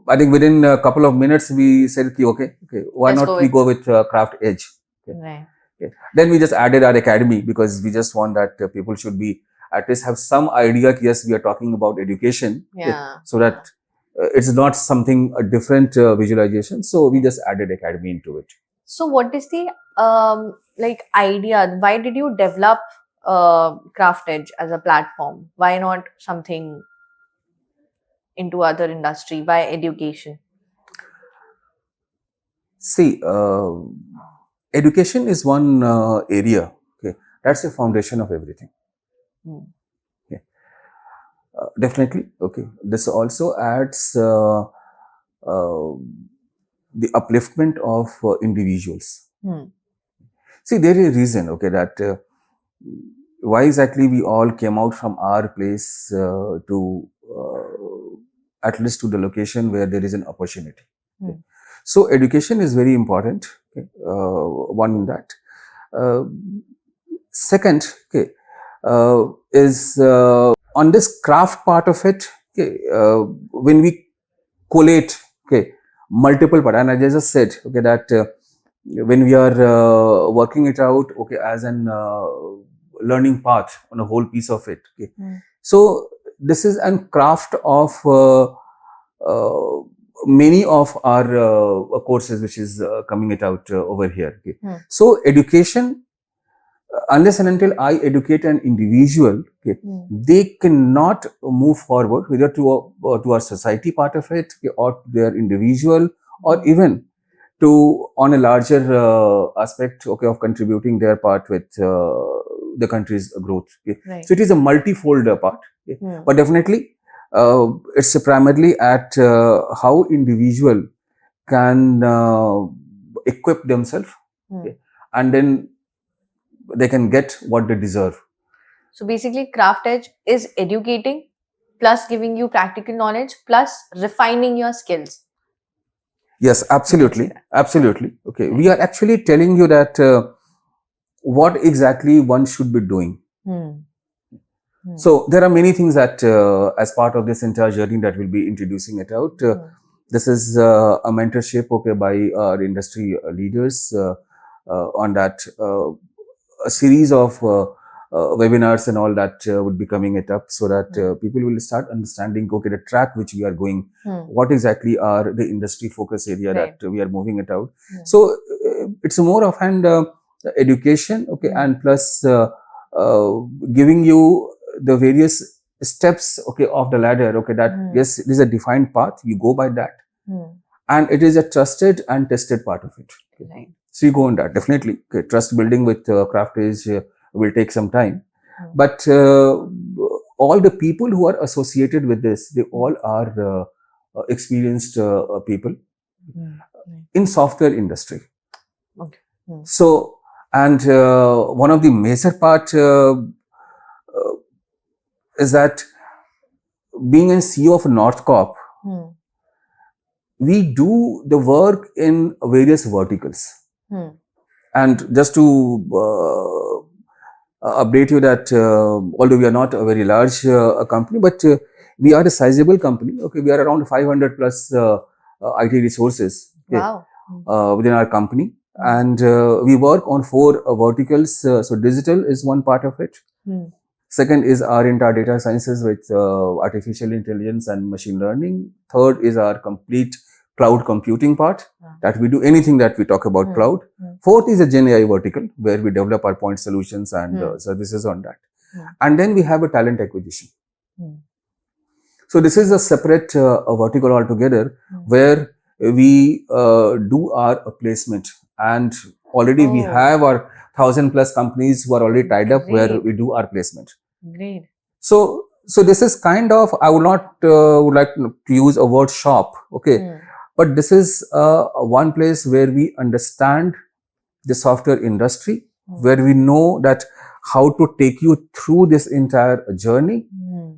I think within a couple of minutes we said, okay, why not we go with CraftEdge? Okay. Right. Okay. Then we just added our academy because we just want that people should be at least have some idea. Yes, we are talking about education. Okay, so that it's not something a different visualization. So we just added academy into it. So what is the idea? Why did you develop CraftEdge as a platform? Why not something into other industry? Why education? See, education is one area. Okay, that's the foundation of everything. Okay. Definitely. Okay, this also adds the upliftment of individuals. See, there is a reason. Okay, that why exactly we all came out from our place to at least to the location where there is an opportunity. Okay. So education is very important. Okay. One in that. Second, okay, is on this craft part of it. Okay, when we collate, okay, multiple part, and I just said, okay, that when we are working it out, okay, as an learning path on a whole piece of it. Okay, so this is a craft of many of our courses which is coming it out over here. Okay. So education, unless and until I educate an individual, okay, they cannot move forward whether to our society part of it, okay, or to their individual, or even to on a larger aspect, okay, of contributing their part with the country's growth. Okay. Right. So it is a multifold part, okay. But definitely it's primarily at how individual can equip themselves, okay, and then they can get what they deserve. So basically CraftEdge is educating plus giving you practical knowledge plus refining your skills. Yes, absolutely. Absolutely. Okay. We are actually telling you that what exactly one should be doing. So there are many things that as part of this entire journey that we'll be introducing it out. This is a mentorship, okay, by our industry leaders on that. A series of webinars and all that would be coming it up so that people will start understanding, okay, the track which we are going, what exactly are the industry focus area that we are moving it out. So it's more of an education, okay, and plus giving you the various steps, okay, of the ladder, okay, that yes, it is a defined path, you go by that, and it is a trusted and tested part of it. Okay. Right. So you go on that, definitely. Okay, trust building with CraftEdge will take some time, but all the people who are associated with this, they all are experienced people in software industry. Okay. So, and one of the major part is that being a CEO of North Corp, we do the work in various verticals. And just to update you that although we are not a very large company, but we are a sizable company. Okay, we are around 500 plus IT resources, okay, within our company, and we work on 4 verticals. So digital is one part of it. Second is our entire data sciences with artificial intelligence and machine learning. Third is our complete cloud computing part, that we do anything that we talk about cloud. Fourth is a Gen AI vertical, where we develop our point solutions and services on that. And then we have a talent acquisition. So this is a separate vertical altogether, where we do our placement, and already we have our 1,000+ companies who are already tied up where we do our placement. Great. So this is kind of, I would not would like to use a word shop, okay, but this is one place where we understand the software industry, where we know that how to take you through this entire journey,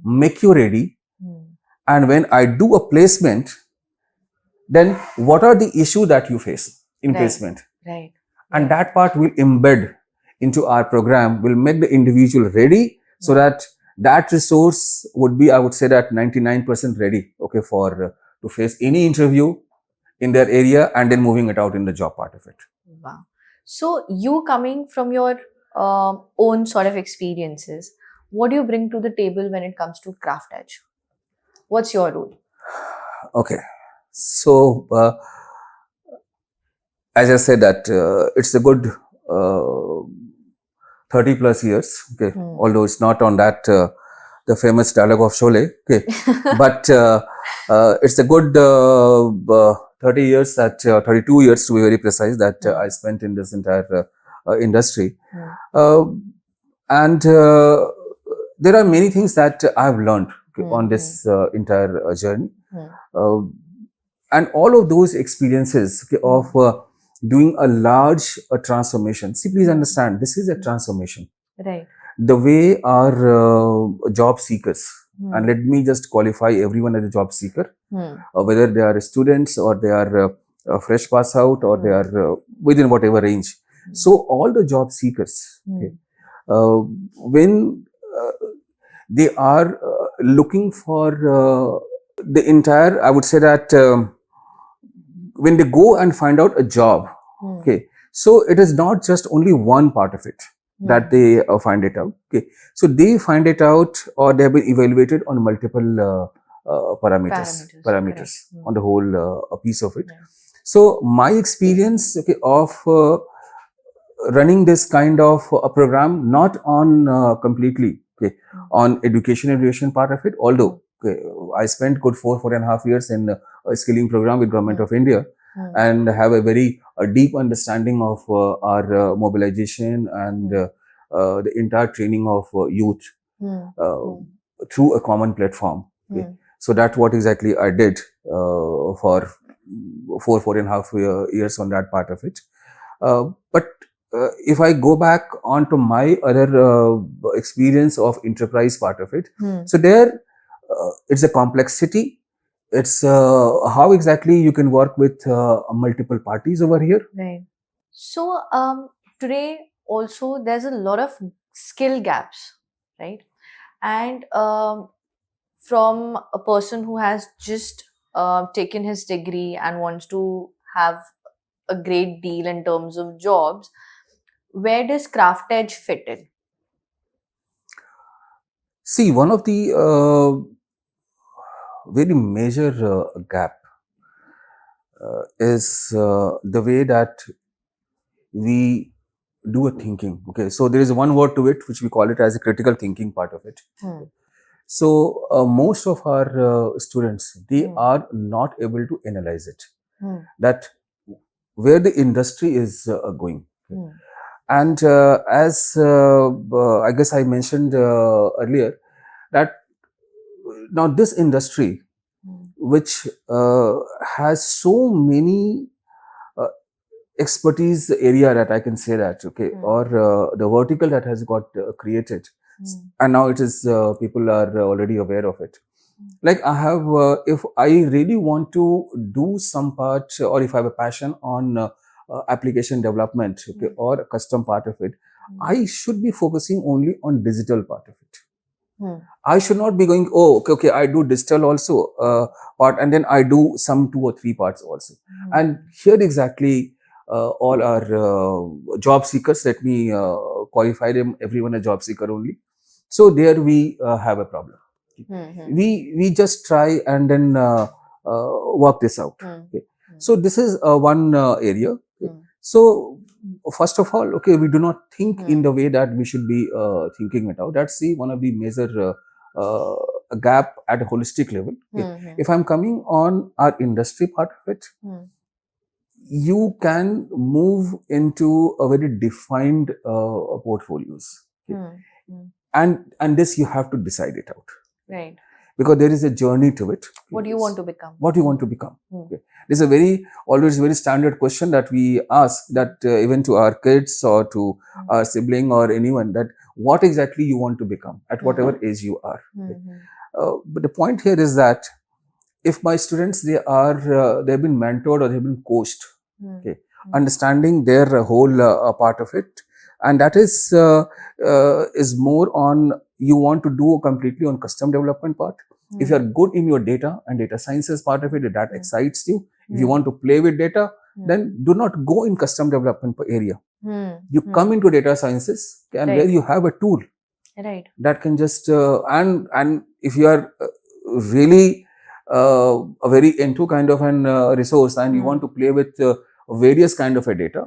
make you ready, and when I do a placement, then what are the issues that you face in placement? Right. And that part will embed into our program, will make the individual ready, so that that resource would be, I would say, that 99% ready, okay, for to face any interview in their area, and then moving it out in the job part of it. Wow. So you, coming from your own sort of experiences, what do you bring to the table when it comes to CraftEdge? What's your role? Okay. So, as I said that it's a good 30+ years, okay, although it's not on that the famous dialogue of Sholay, okay, but it's a good 30 years, that 32 years to be very precise, that I spent in this entire industry. And there are many things that I've learned on this entire journey. And all of those experiences of doing a large transformation. See, please understand, this is a transformation. Right. The way our job seekers, and let me just qualify everyone as a job seeker, whether they are students or they are fresh pass out, or they are within whatever range. So all the job seekers, okay, when they are looking for the entire, I would say that when they go and find out a job, okay, so it is not just only one part of it that they find it out, okay, so they find it out, or they have been evaluated on multiple parameters on the whole piece of it. So my experience, okay, of running this kind of a program, not on completely, okay, on education part of it, although okay, I spent good 4.5 years in a skilling program with Government of India, and have a very deep understanding of our mobilization and the entire training of youth through a common platform. Okay. So that's what exactly I did for 4.5 years on that part of it. But if I go back onto my other experience of enterprise part of it, so there it's a complexity. It's how exactly you can work with multiple parties over here. Right. So today also there's a lot of skill gaps, right? And from a person who has just taken his degree and wants to have a great deal in terms of jobs, where does CraftEdge fit in? See, one of the very major gap is the way that we do a thinking. Okay, so there is one word to it which we call it as a critical thinking part of it. So most of our students, they are not able to analyze it, that where the industry is going. And as I guess I mentioned earlier, that now this industry, which has so many expertise area, that I can say that, okay, or the vertical that has got created, and now it is people are already aware of it. Like I have, if I really want to do some part, or if I have a passion on application development, okay, or a custom part of it, I should be focusing only on digital part of it. I should not be going, oh, okay, I do digital also part, and then I do some 2 or 3 parts also. And here exactly all our job seekers, let me qualify them, everyone a job seeker only. So there we have a problem. We just try and then work this out. Okay. So this is one area. Okay. So first of all, okay, we do not think in the way that we should be thinking it out. That's the one of the major gap at a holistic level. Okay. If I'm coming on our industry part of it, you can move into a very defined portfolios. Okay. And this you have to decide it out. Right. Because there is a journey to it. What do you want to become? What you want to become. Okay. This is a always very standard question that we ask, that even to our kids or to our sibling or anyone, that what exactly you want to become at whatever age you are. Okay. But the point here is that if my students, they've been mentored or they've been coached, okay, understanding their whole part of it, and that is more on, you want to do completely on custom development part. If you are good in your data and data sciences part of it, that excites you. If you want to play with data, then do not go in custom development area. You come into data sciences, and where you have a tool that can just and if you are really a very into kind of an resource, and you want to play with various kind of a data.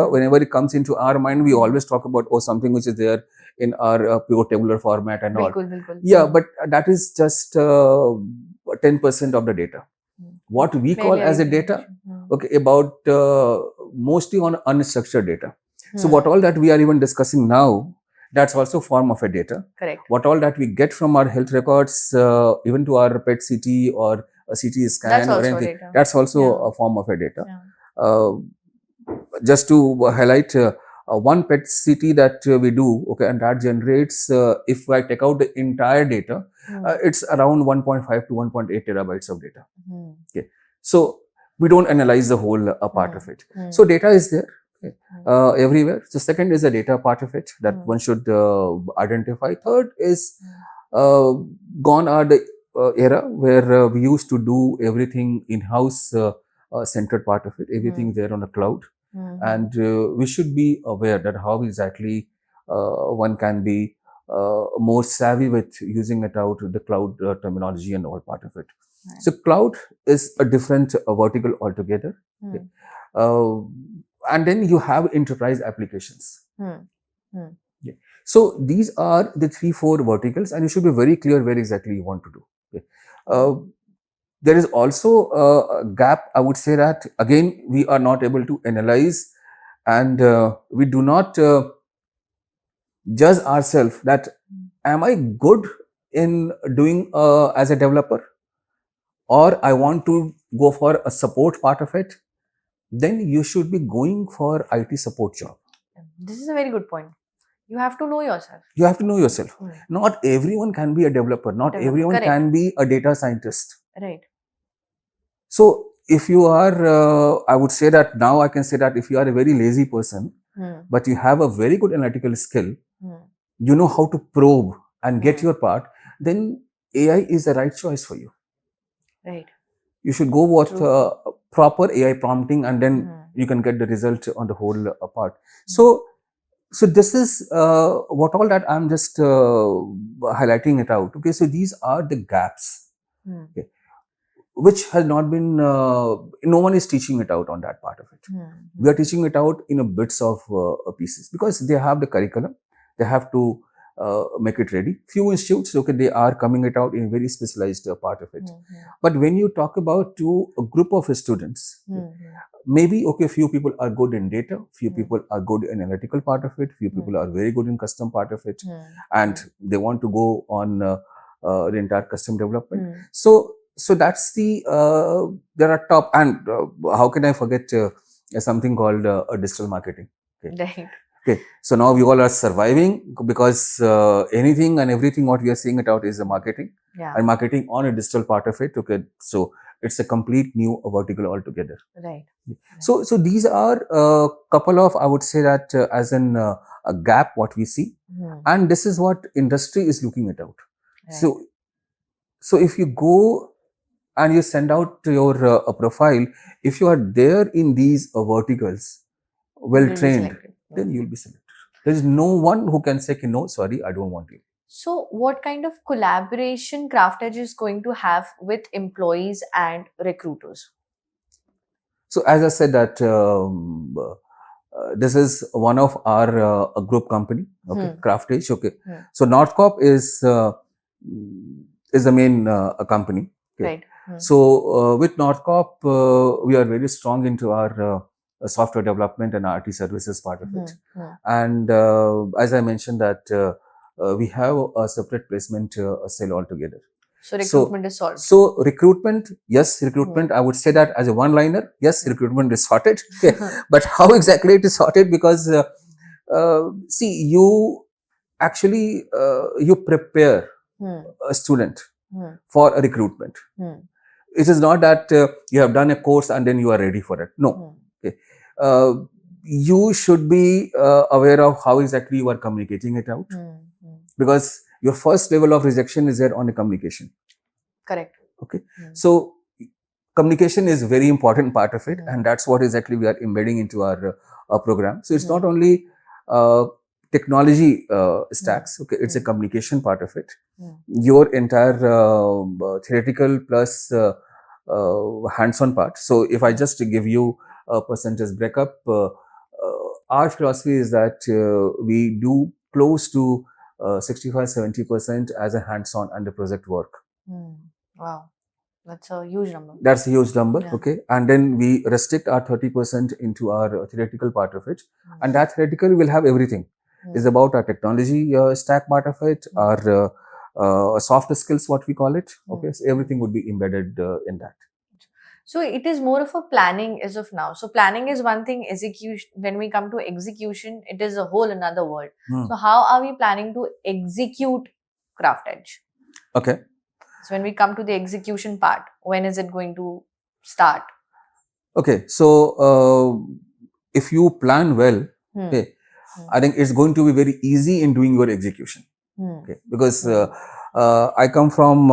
Whenever it comes into our mind, we always talk about something which is there in our pure tabular format and all. Yeah, but that is just 10% of the data. What we call as a data, okay, about mostly on unstructured data. So what all that we are even discussing now, that's also a form of a data. Correct. What all that we get from our health records, even to our PET CT or a CT scan or anything, that's also a form of a data. Just to highlight, one PET CT that we do, okay, and that generates, if I take out the entire data, it's around 1.5 to 1.8 terabytes of data. Okay. So we don't analyze the whole part of it. So data is there. Okay. Everywhere. So second is the data part of it that one should identify. Third is gone are the era where we used to do everything in-house centered part of it. Everything there on the cloud. And we should be aware that how exactly one can be more savvy with using it out, the cloud terminology and all part of it. So cloud is a different vertical altogether. Okay. And then you have enterprise applications. Yeah. So these are the 3-4 verticals, and you should be very clear where exactly you want to do. Okay. There is also a gap. I would say that again, we are not able to analyze, and we do not judge ourselves that am I good in doing as a developer, or I want to go for a support part of it. Then you should be going for IT support job. This is a very good point. You have to know yourself. You have to know yourself. Not everyone can be a developer. Not everyone can be a data scientist. Right. So if you are, I would say that now I can say that if you are a very lazy person, but you have a very good analytical skill, you know how to probe and get your part, then AI is the right choice for you. Right. You should go with proper AI prompting, and then you can get the result on the whole part. So this is what all that I'm just highlighting it out. Okay, so these are the gaps, okay, which has not been, no one is teaching it out on that part of it. We are teaching it out in a bits of pieces, because they have the curriculum, they have to make it ready. Few institutes, okay, they are coming it out in a very specialized part of it. But when you talk about to a group of students, maybe, okay, few people are good in data, few people are good in analytical part of it, few people are very good in custom part of it, and they want to go on the entire custom development. So that's the, there are top, and how can I forget something called digital marketing. Okay. Right. Okay, so now we all are surviving, because anything and everything what we are seeing it out is the marketing, and marketing on a digital part of it. Okay, so it's a complete new vertical altogether. Right. So these are a couple of, I would say that as in a gap what we see, and this is what industry is looking at out. Right. So if you go and you send out your a profile, if you are there in these verticals, well trained, then you will be selected. There is no one who can say, no, sorry, I don't want you. So, what kind of collaboration CraftEdge is going to have with employees and recruiters? So as I said that this is one of our a group company, okay, CraftEdge, okay. So Northcorp is the main company, okay. Right. So with Northcorp, we are very strong into our software development and RT services part of it. And as I mentioned that we have a separate placement cell altogether. So recruitment is solved. So recruitment, yes, recruitment. I would say that as a one-liner, yes, recruitment is sorted. Okay. But how exactly it is sorted? Because see, you actually you prepare a student for a recruitment. It is not that you have done a course and then you are ready for it. No. Okay. You should be aware of how exactly you are communicating it out, because your first level of rejection is there on the communication. Correct. Okay. So communication is very important part of it, and that's what exactly we are embedding into our program. So it's not only technology stacks. Okay, it's a communication part of it. Your entire theoretical plus hands-on part. So if I just give you a percentage breakup, our philosophy is that we do close to 65-70% as a hands-on and the project work. Wow, that's a huge number. That's a huge number, okay. And then we restrict our 30% into our theoretical part of it, and that theoretical will have everything. It's about our technology stack part of it, our soft skills, what we call it. Okay, so everything would be embedded in that. So it is more of a planning as of now. So planning is one thing. Execution, when we come to execution, it is a whole another world. So how are we planning to execute CraftEdge? Okay. So when we come to the execution part, when is it going to start? Okay, so if you plan well, okay, I think it's going to be very easy in doing your execution. Okay, because I come from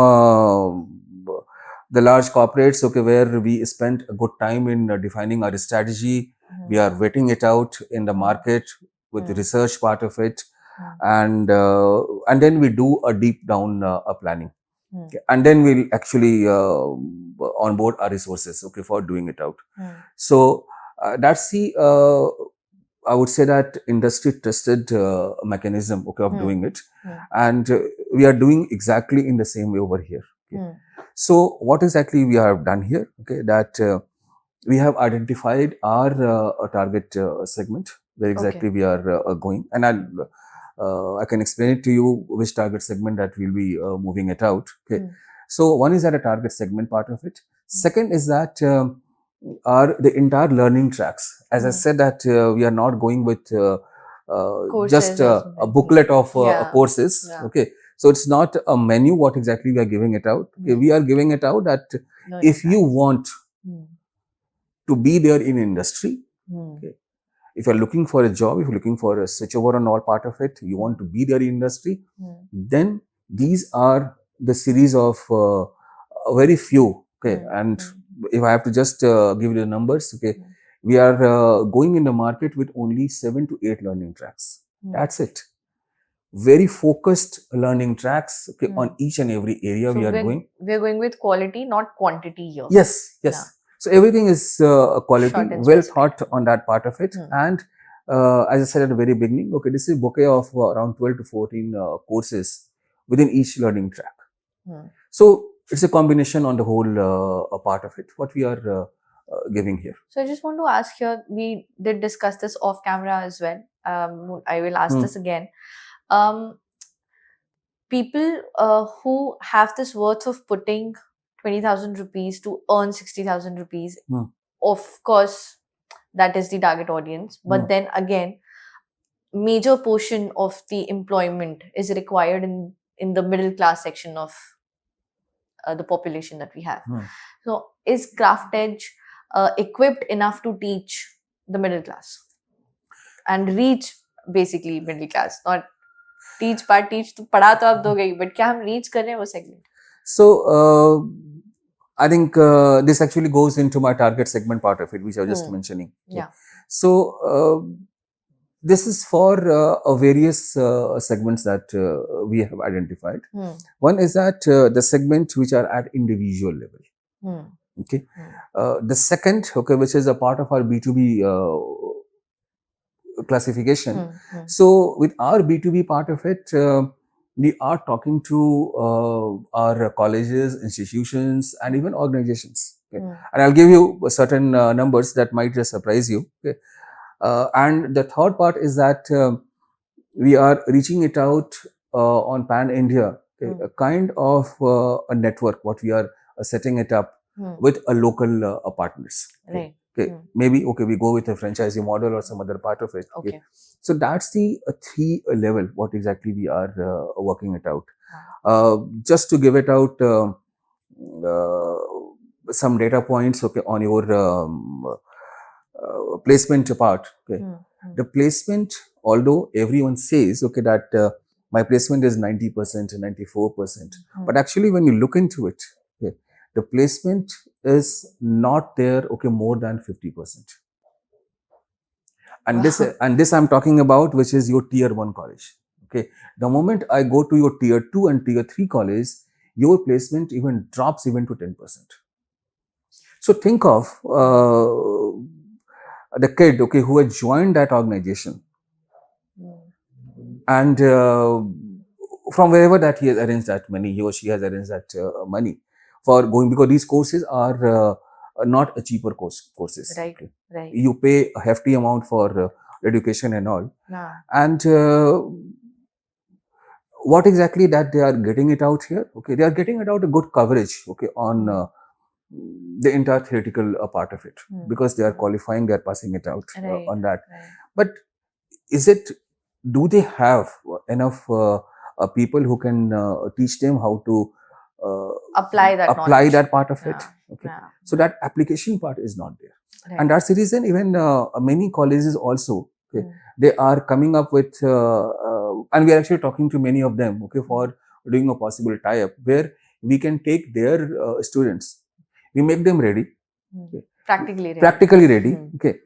the large corporates, okay, where we spent a good time in defining our strategy. We are vetting it out in the market with the research part of it, and then we do a deep down planning. Okay. And then we'll actually onboard our resources, okay, for doing it out. So that's the I would say that industry tested mechanism, okay, of doing it, and we are doing exactly in the same way over here. Okay. So what exactly we have done here? Okay, that we have identified our target segment where exactly we are going, and I can explain it to you which target segment that we'll be moving it out. Okay. So one is that a target segment part of it. Second is that are the entire learning tracks. As I said that we are not going with just a booklet of courses. Okay. So it's not a menu what exactly we are giving it out. Okay. We are giving it out that if you want to be there in industry, okay, if you're looking for a job, if you're looking for a switchover on all part of it, you want to be there in industry, then these are the series of very few. Okay, and if I have to just give you the numbers, okay, we are going in the market with only 7 to 8 learning tracks. That's it. Very focused learning tracks, okay, on each and every area. So we're going with quality, not quantity here. Yes, yes. Yeah. So everything is quality, well thought on that part of it. And as I said at the very beginning, okay, this is a bouquet of around 12 to 14 courses within each learning track. So it's a combination on the whole part of it, what we are giving here. So I just want to ask here, we did discuss this off camera as well. I will ask this again. People who have this worth of putting 20,000 rupees to earn 60,000 rupees, of course, that is the target audience. But then again, major portion of the employment is required in the middle class section of the population that we have. So is CraftEdge equipped enough to teach the middle class and reach basically middle class? Not teach to पढ़ा तो आप दोगे ही, but क्या हम reach कर रहे हैं वो segment? So I think this actually goes into my target segment part of it, which I was just mentioning. Yeah. So This is for various segments that we have identified. One is that the segment which are at individual level. Okay. The second, okay, which is a part of our B2B classification. So with our B2B part of it, we are talking to our colleges, institutions, and even organizations. Okay? And I'll give you certain numbers that might just surprise you. Okay? And the third part is that we are reaching it out on Pan India, okay? A kind of a network, what we are setting it up with a local partners. Okay? Right. Okay, maybe we go with a franchisee model or some other part of it. Okay. So that's the 3 level what exactly we are working it out. Just to give it out some data points, okay, on your placement part. Okay, the placement, although everyone says okay that my placement is 90% and 94%, but actually when you look into it, okay, the placement is not there, okay, more than 50%. And this I'm talking about, which is your tier 1 college. Okay, the moment I go to your tier 2 and tier 3 college, your placement even drops even to 10%. So think of the kid, okay, who had joined that organization, and from wherever that he has arranged that money, he or she has arranged that money for going, because these courses are not a cheaper courses. Right, okay? Right. You pay a hefty amount for education and all. And what exactly that they are getting it out here? Okay, they are getting it out a good coverage, okay, on the entire theoretical part of it, because they are qualifying, they are passing it out on that. But do they have enough people who can teach them how to apply that part of it? Okay, so that application part is not there, and that's the reason even many colleges also, okay, they are coming up with and we are actually talking to many of them, okay, for doing a possible tie-up where we can take their students, we make them ready, okay, practically ready, okay,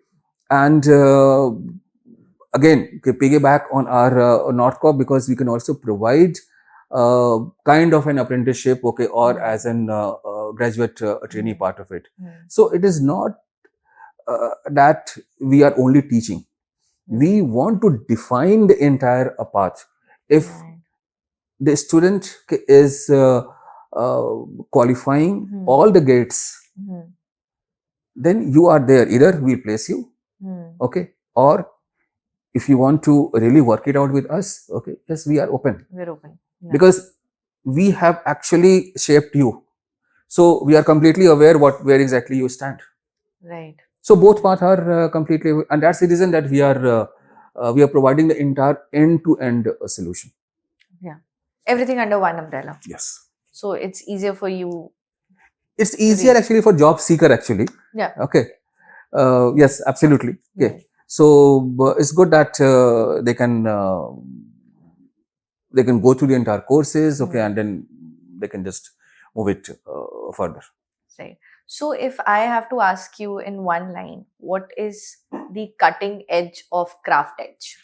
and again, okay, piggyback on our North Corp, because we can also provide kind of an apprenticeship, okay, or as an graduate trainee part of it. So it is not that we are only teaching. We want to define the entire path. If the student is qualifying all the gates, then you are there. Either we place you, okay, or if you want to really work it out with us, okay, yes, we are open. We're open. Because we have actually shaped you. So we are completely aware where exactly you stand. Right. So both paths are completely, and that's the reason that we are providing the entire end-to-end solution. Yeah. Everything under one umbrella. Yes. So it's easier for you. It's easier actually for job seeker actually. Yeah. Okay. Yes, absolutely. Okay. So it's good that they can go through the entire courses, okay, and then they can just move it further. Right. So if I have to ask you in one line, what is the cutting edge of CraftEdge?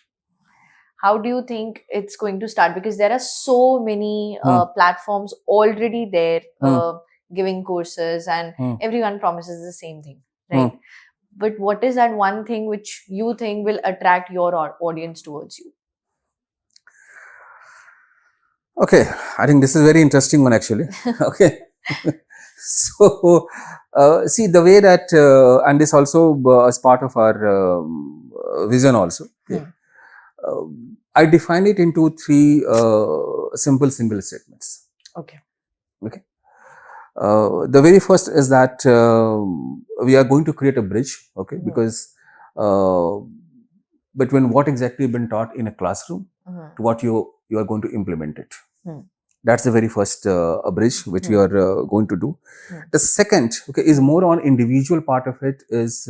How do you think it's going to start? Because there are so many platforms already there giving courses, and everyone promises the same thing, right? But what is that one thing which you think will attract your audience towards you? Okay, I think this is a very interesting one actually. Okay. So, see the way that, and this also is part of our vision also. Okay. I define it into 3 simple single statements. Okay. Okay. The very first is that we are going to create a bridge, okay, because between what exactly been taught in a classroom to what you are going to implement it. That's the very first bridge which we are going to do. The second, okay, is more on individual part of it, is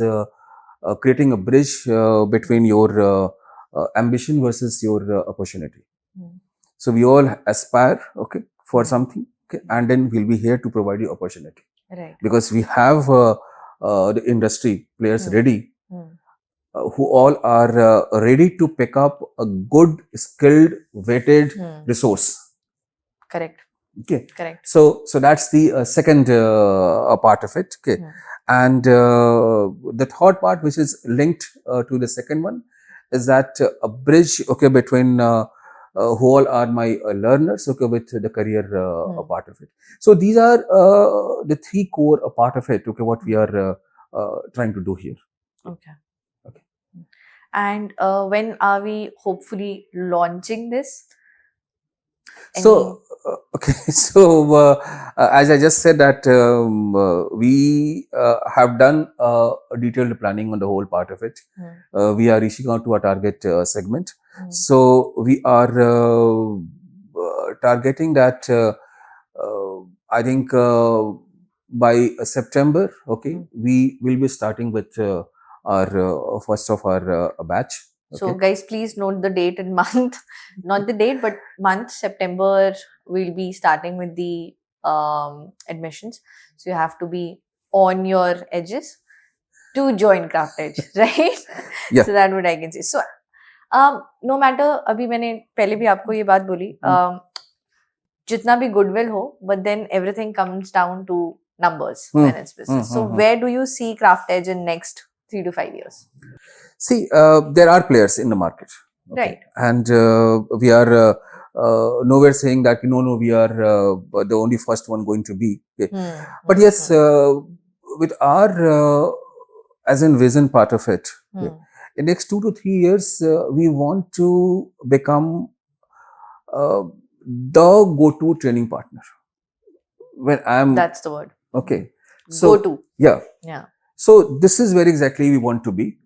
creating a bridge between your ambition versus your opportunity. So we all aspire, okay, for something, okay, and then we'll be here to provide you opportunity. Right. Because we have the industry players ready, who all are ready to pick up a good, skilled, vetted resource. Correct. Okay. Correct. So that's the second part of it. Okay. And the third part, which is linked to the second one, is that a bridge, okay, between who all are my learners, okay, with the career part of it. So these are the three core part of it, okay, what we are trying to do here. Okay. And when are we hopefully launching this? So, okay, so as I just said that we have done a detailed planning on the whole part of it. We are reaching out to our target segment. So we are targeting that I think by September, okay, we will be starting with our first of our batch. Okay. So guys, please note the date and month, not the date, but month, September, we'll be starting with the admissions. So you have to be on your edges to join CraftEdge, right? Yeah. So that what I can say. So no matter, अभी मैंने पहले भी आपको ये बात बोली, जितना भी goodwill हो, but then everything comes down to numbers when it's business. So where do you see CraftEdge in next 3 to 5 years? See, there are players in the market, okay? Right? And we are nowhere saying that no, we are the only first one going to be. Okay? But yes, with our as in vision part of it, okay, in next 2 to 3 years, we want to become the go-to training partner. When I'm that's the word. Okay, so go-to. Yeah. So this is where exactly we want to be,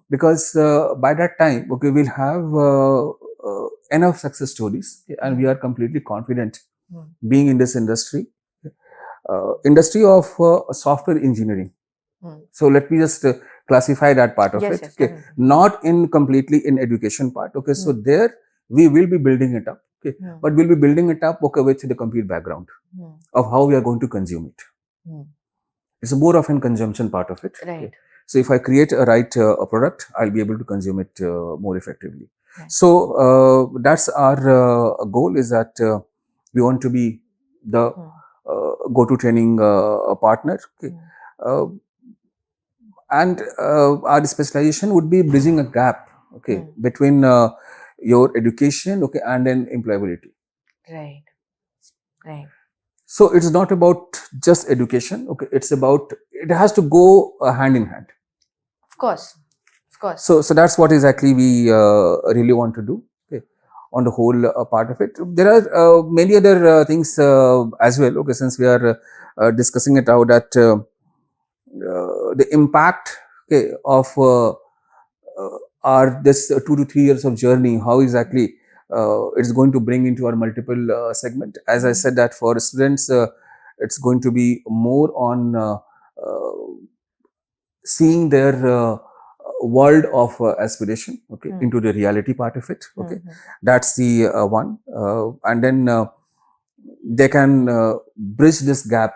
because by that time, okay, we'll have enough success stories, okay, and we are completely confident being in this industry, industry of software engineering. So let me just classify that part of it. Yes, okay, not in completely in education part. Okay, so there we will be building it up. Okay, but we'll be building it up, okay, with the complete background of how we are going to consume it. It's more of a consumption part of it. Right. Okay. So if I create a right a product, I'll be able to consume it more effectively. Right. So that's our goal, is that we want to be the go-to training partner. Okay. And our specialization would be bridging a gap, okay, between your education, okay, and then employability. Right. Right. So it's not about just education, okay, it's about, it has to go hand in hand. Of course. Of course. So that's what exactly we really want to do, okay, on the whole part of it. There are many other things as well, okay, since we are discussing it out, that the impact, okay, of our this 2 to 3 years of journey, how exactly it's going to bring into our multiple segment. As I said, that for students, it's going to be more on seeing their world of aspiration, okay, into the reality part of it. Okay, that's the one, and then they can bridge this gap,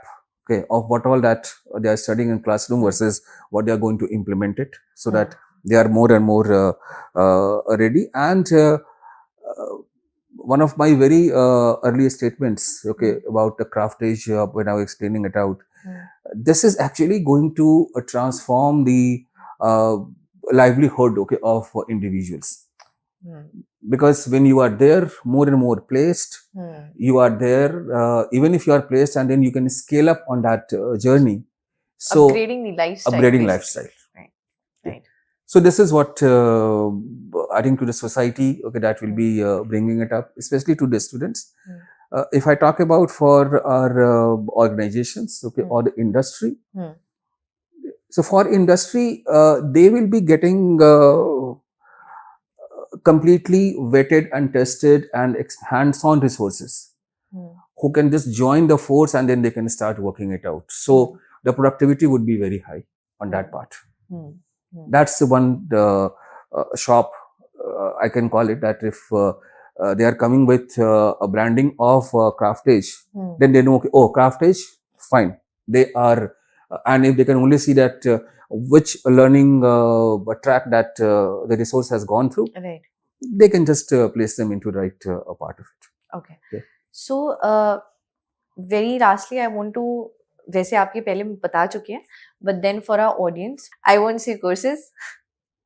okay, of what all that they are studying in classroom versus what they are going to implement it, so that they are more and more ready. And one of my very early statements, okay, about the CraftEdge, when I was explaining it out, this is actually going to transform the livelihood, okay, of individuals. Because when you are there more and more placed, you are there, even if you are placed, and then you can scale up on that journey. So upgrading the lifestyle. Upgrading lifestyle. Right. Right. So this is what I think to the society, okay, that will be bringing it up, especially to the students. If I talk about for our organizations, okay, or the industry. So for industry, they will be getting completely vetted and tested and hands-on resources who can just join the force, and then they can start working it out. So the productivity would be very high on that part. That's the one shop, I can call it, that if they are coming with a branding of CraftEdge, then they know, okay, oh, CraftEdge, fine. They are And if they can only see that which learning track that the resource has gone through, Right. they can just place them into the right part of it. Okay. Yeah. So, very lastly, I want to, वैसे आपके पहले बता चुके हैं, but then for our audience, I want to see courses,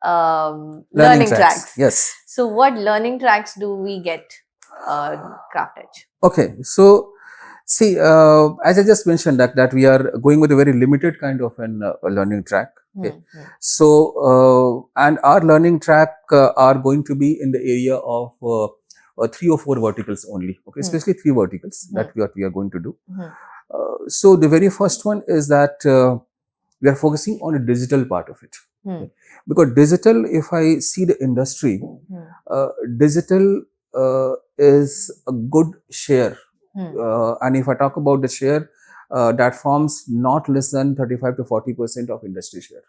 learning tracks. Yes. So, what learning tracks do we get, CraftEdge? Okay. So, see, as I just mentioned that we are going with a very limited kind of an learning track. Okay. So, and our learning track are going to be in the area of 3 or 4 verticals only. Okay, especially 3 verticals that we are going to do. So the very first one is that we are focusing on a digital part of it. Okay? Because digital, if I see the industry, digital is a good share. And if I talk about the share, that forms not less than 35 to 40% of industry share.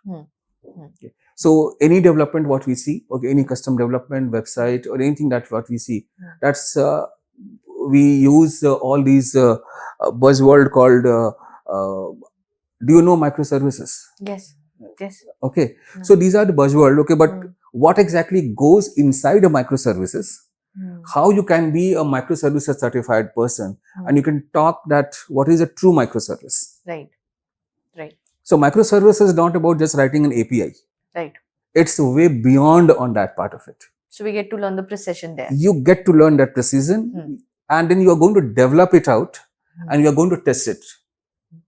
Okay. So any development what we see, okay, any custom development website or anything that what we see, that's we use all these buzzword called do you know microservices? Yes. Yes. Okay. So these are the buzzword. Okay, but what exactly goes inside a microservices? How you can be a microservices certified person and you can talk that what is a true microservice. Right. Right. So microservice is not about just writing an API. Right. It's way beyond on that part of it. So we get to learn the precision there. You get to learn that precision and then you are going to develop it out and you are going to test it.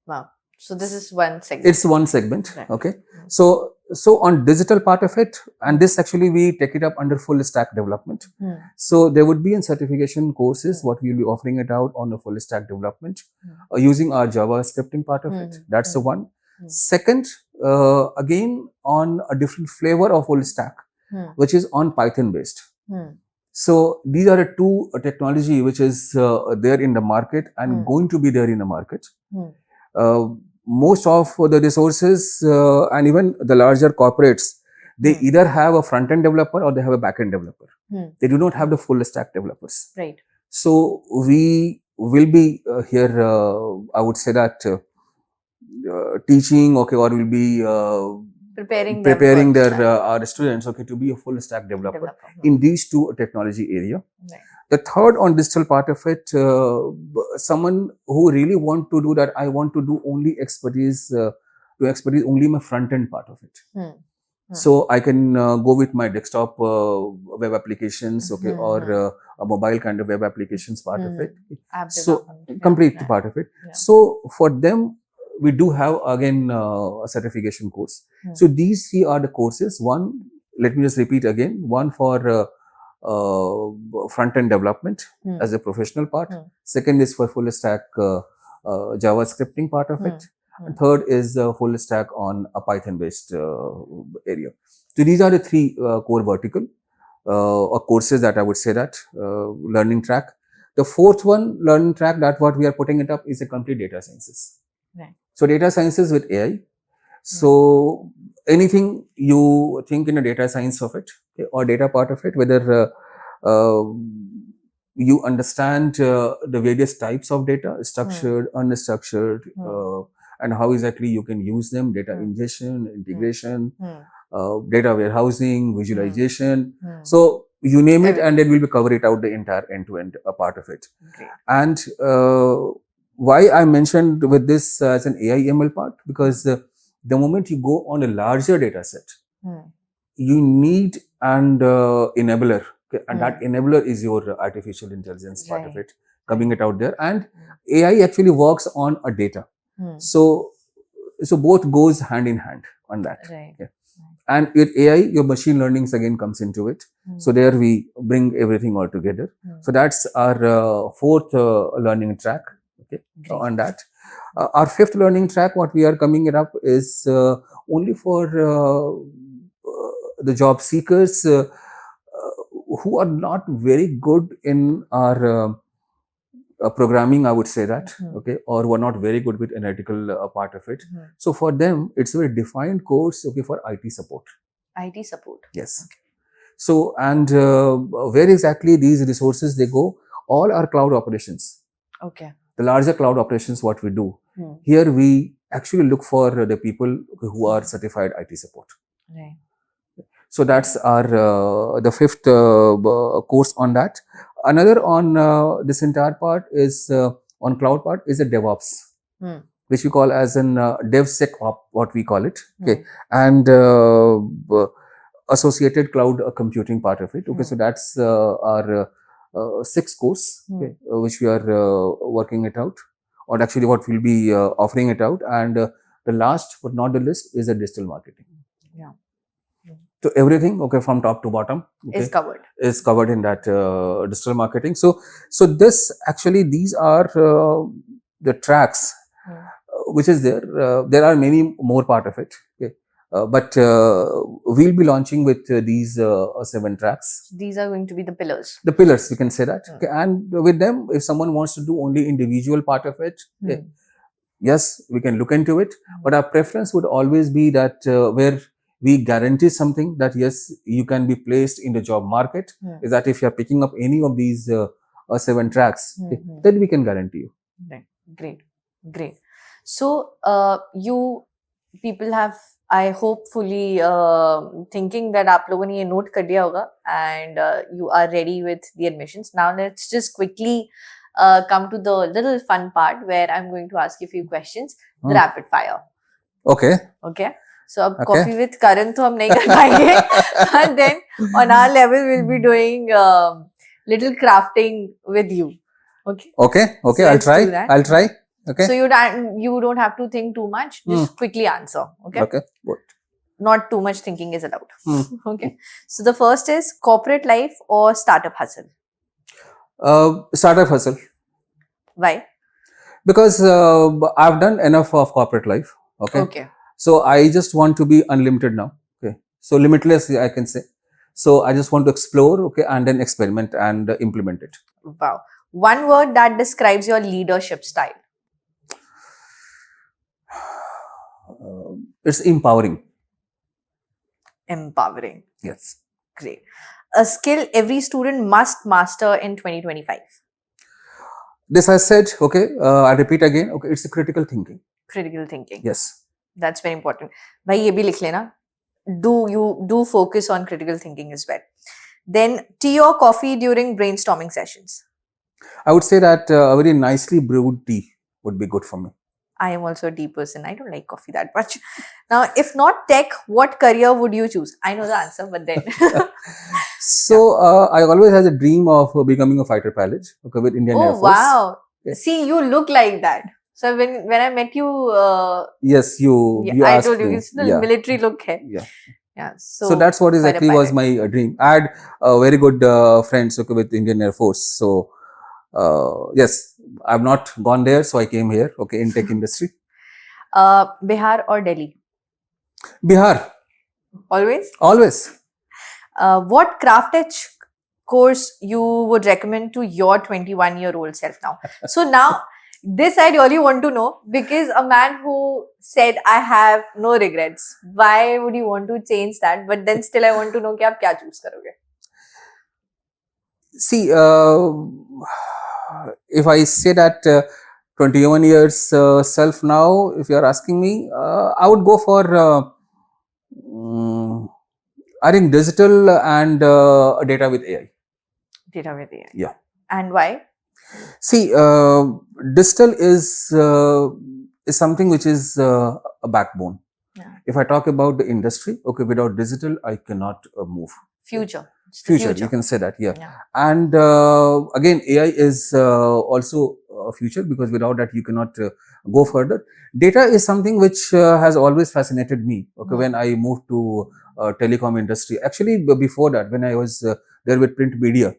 Wow. So this is one segment. It's one segment. Right. Okay. So on digital part of it, and this actually we take it up under full stack development. So there would be in certification courses what we will be offering it out on the full stack development using our Java scripting part of it. That's the one. Second, again on a different flavor of full stack, which is on Python based. So these are the 2 technology which is there in the market and going to be there in the market. Most of the resources and even the larger corporates, they either have a front-end developer or they have a back-end developer. They do not have the full stack developers. Right. So we will be here, I would say that teaching, okay, or will be preparing their our students, okay, to be a full stack developer in these 2 technology area. Right. The third on digital part of it, someone who really want to do that, I want to do only expertise, only my front end part of it. So I can go with my desktop web applications, okay, or a mobile kind of web applications part of it. So complete part of it. So for them, we do have again a certification course. So these 3 are the courses. One, let me just repeat again, one for front-end development as a professional part. Second is for full stack Java scripting part of it. And third is full stack on a Python based area. So these are the 3 core vertical or courses that I would say that learning track. The fourth one, learning track, that what we are putting it up is a complete data sciences. Right. So data sciences with AI. So anything you think in a data science of it, okay, or data part of it, whether you understand the various types of data, structured, unstructured, and how exactly you can use them, data ingestion, integration, data warehousing, visualization. So you name it and then we'll be covering it out the entire end-to-end part of it. Great. And why I mentioned with this as an AI ML part, because the moment you go on a larger data set, you need an enabler. Okay? And that enabler is your artificial intelligence part of it, coming it out there. And AI actually works on a data. So both goes hand in hand on that. Right. Okay? And with AI, your machine learning again comes into it. So there we bring everything all together. So that's our fourth learning track. Okay, on that. Our fifth learning track, what we are coming it up is only for the job seekers who are not very good in our programming, I would say that, okay, or who are not very good with analytical part of it. So for them, it's a very defined course, okay, for IT support. IT support. Yes. Okay. So, and where exactly these resources they go, all are cloud operations. Okay. the larger cloud operations, what we do, Hmm. here we actually look for the people who are certified IT support. Right. So that's our the fifth course on that. Another on this entire part is on cloud part is a DevOps, Hmm. which we call as an DevSecOps, what we call it. Okay, Hmm. and associated cloud computing part of it. Okay, Hmm. so that's our sixth course, okay, which we are working it out, or actually what we'll be offering it out. And the last but not the least is a digital marketing. Yeah. So everything, okay, from top to bottom, okay, is covered in that digital marketing. So this actually, these are the tracks which is there. There are many more part of it, okay, but we'll be launching with these 7 tracks. These are going to be the pillars. The pillars, you can say that. Okay, and with them, if someone wants to do only individual part of it, okay, yes, we can look into it. But our preference would always be that where we guarantee something, that yes, you can be placed in the job market, is that if you are picking up any of these 7 tracks, okay, then we can guarantee you. Right. Great. So you people have, I hopefully thinking that आप लोगों ने ये note कर दिया होगा, and you are ready with the admissions. Now let's just quickly come to the little fun part where I'm going to ask you a few questions, the rapid fire. Okay. So अब coffee with Karan तो हम नहीं कर पाएंगे, but then on our level we'll be doing little crafting with you. Okay. So I'll try. Okay. So you don't have to think too much. Just quickly answer. Okay. Good. Not too much thinking is allowed. Okay. So the first is corporate life or startup hustle. Startup hustle. Why? Because I've done enough of corporate life. Okay. So I just want to be unlimited now. Okay. So limitless, I can say. So I just want to explore, okay, and then experiment and implement it. Wow. One word that describes your leadership style. It's empowering. Empowering. Yes. Great. A skill every student must master in 2025. This I said, okay, I repeat again, okay, it's a critical thinking. Critical thinking. Yes. That's very important. Bhai, ye bhi likh lena. Do focus on critical thinking as well. Then tea or coffee during brainstorming sessions. I would say that a very nicely brewed tea would be good for me. I am also a tea person. I don't like coffee that much. Now, if not tech, what career would you choose? I know the answer, but then. So, I always had a dream of becoming a fighter pilot, okay, with Indian Air Force. Oh, wow. Yes. See, you look like that. So, when I met you... yes, you I told you, it's the military look. Hai. Yeah. So that's what exactly was my dream. I had very good friends, okay, with Indian Air Force. So, yes, I've not gone there, so I came here, okay, in tech industry. Bihar or Delhi? Bihar. Always? Always. What CraftEdge course you would recommend to your 21-year-old self now? So now, this I really want to know, because a man who said, I have no regrets, why would you want to change that? But then still I want to know कि आप क्या choose करोगे? See, if I say that 21 years self now, if you are asking me, I would go for I think digital and data with AI. Data with AI. Yeah. And why? See, digital is something which is a backbone. Yeah. If I talk about the industry, okay, without digital, I cannot move. Future. Future, you can say that, yeah. And again, AI is also a future, because without that, you cannot go further. Data is something which has always fascinated me, okay, when I moved to telecom industry. Actually, before that, when I was there with print media.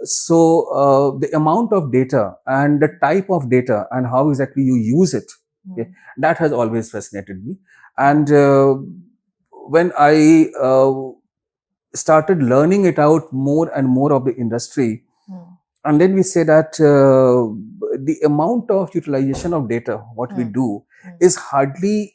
So the amount of data and the type of data and how exactly you use it, okay, that has always fascinated me. And when I started learning it out more and more of the industry, and then we say that the amount of utilization of data, what we do, is hardly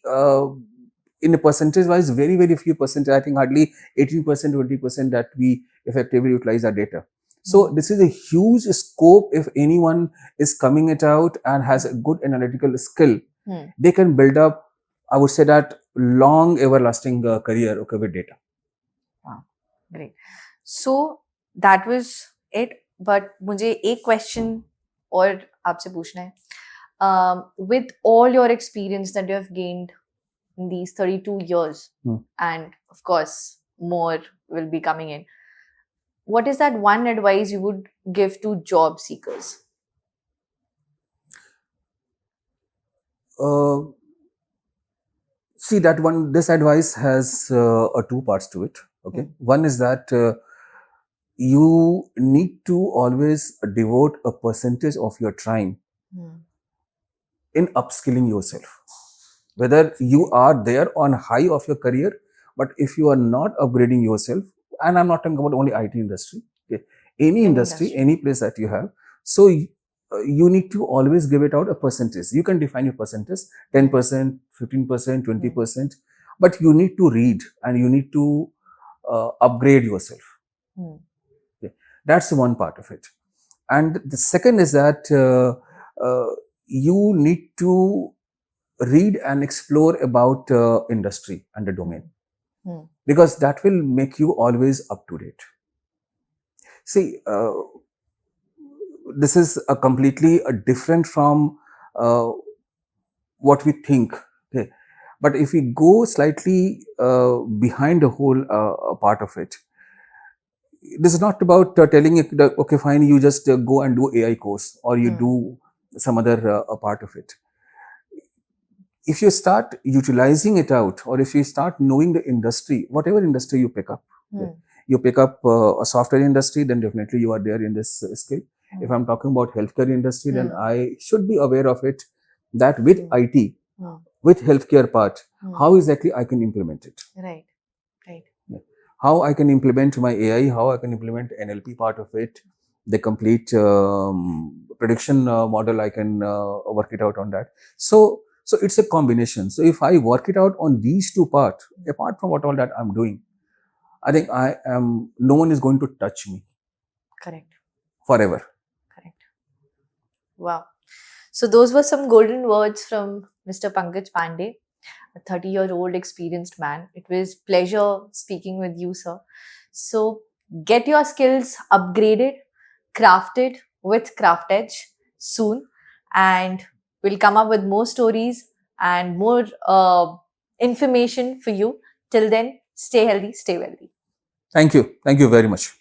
in a percentage wise, very, very few percent. I think hardly 18%, 20% that we effectively utilize our data. So this is a huge scope. If anyone is coming it out and has a good analytical skill, they can build up, I would say, that long everlasting career, okay, with data. Wow, great. So that was it. But मुझे एक question और आपसे पूछना है. With all your experience that you have gained in these 32 years, and of course more will be coming in, what is that one advice you would give to job seekers? See, that one, this advice has two parts to it. Okay, one is that you need to always devote a percentage of your time in upskilling yourself. Whether you are there on high of your career, but if you are not upgrading yourself, and I'm not talking about only IT industry, okay, any industry, any place that you have, so you need to always give it out a percentage. You can define your percentage, 10%, 15%, 20%, but you need to read and you need to upgrade yourself. Okay. That's one part of it. And the second is that you need to read and explore about industry and the domain, because that will make you always up to date. See, this is a completely different from what we think. Okay. But if we go slightly behind the whole part of it, this is not about telling it that, okay, fine, you just go and do AI course, or you do some other part of it. If you start utilizing it out, or if you start knowing the industry, whatever industry you pick up, you pick up a software industry, then definitely you are there in this skill. If I'm talking about healthcare industry, then I should be aware of it, that with IT, with healthcare part, how exactly I can implement it. Right, right. Yeah. How I can implement my AI, how I can implement NLP part of it, the complete prediction model, I can work it out on that. So it's a combination. So if I work it out on these two parts, apart from what all that I'm doing, I think no one is going to touch me. Correct. Forever. Correct. Wow. So those were some golden words from Mr. Pankaj Pandey, a 30-year-old experienced man. It was pleasure speaking with you, sir. So get your skills upgraded, crafted with CraftEdge soon, and we'll come up with more stories and more information for you. Till then, stay healthy, stay wealthy. Thank you. Thank you very much.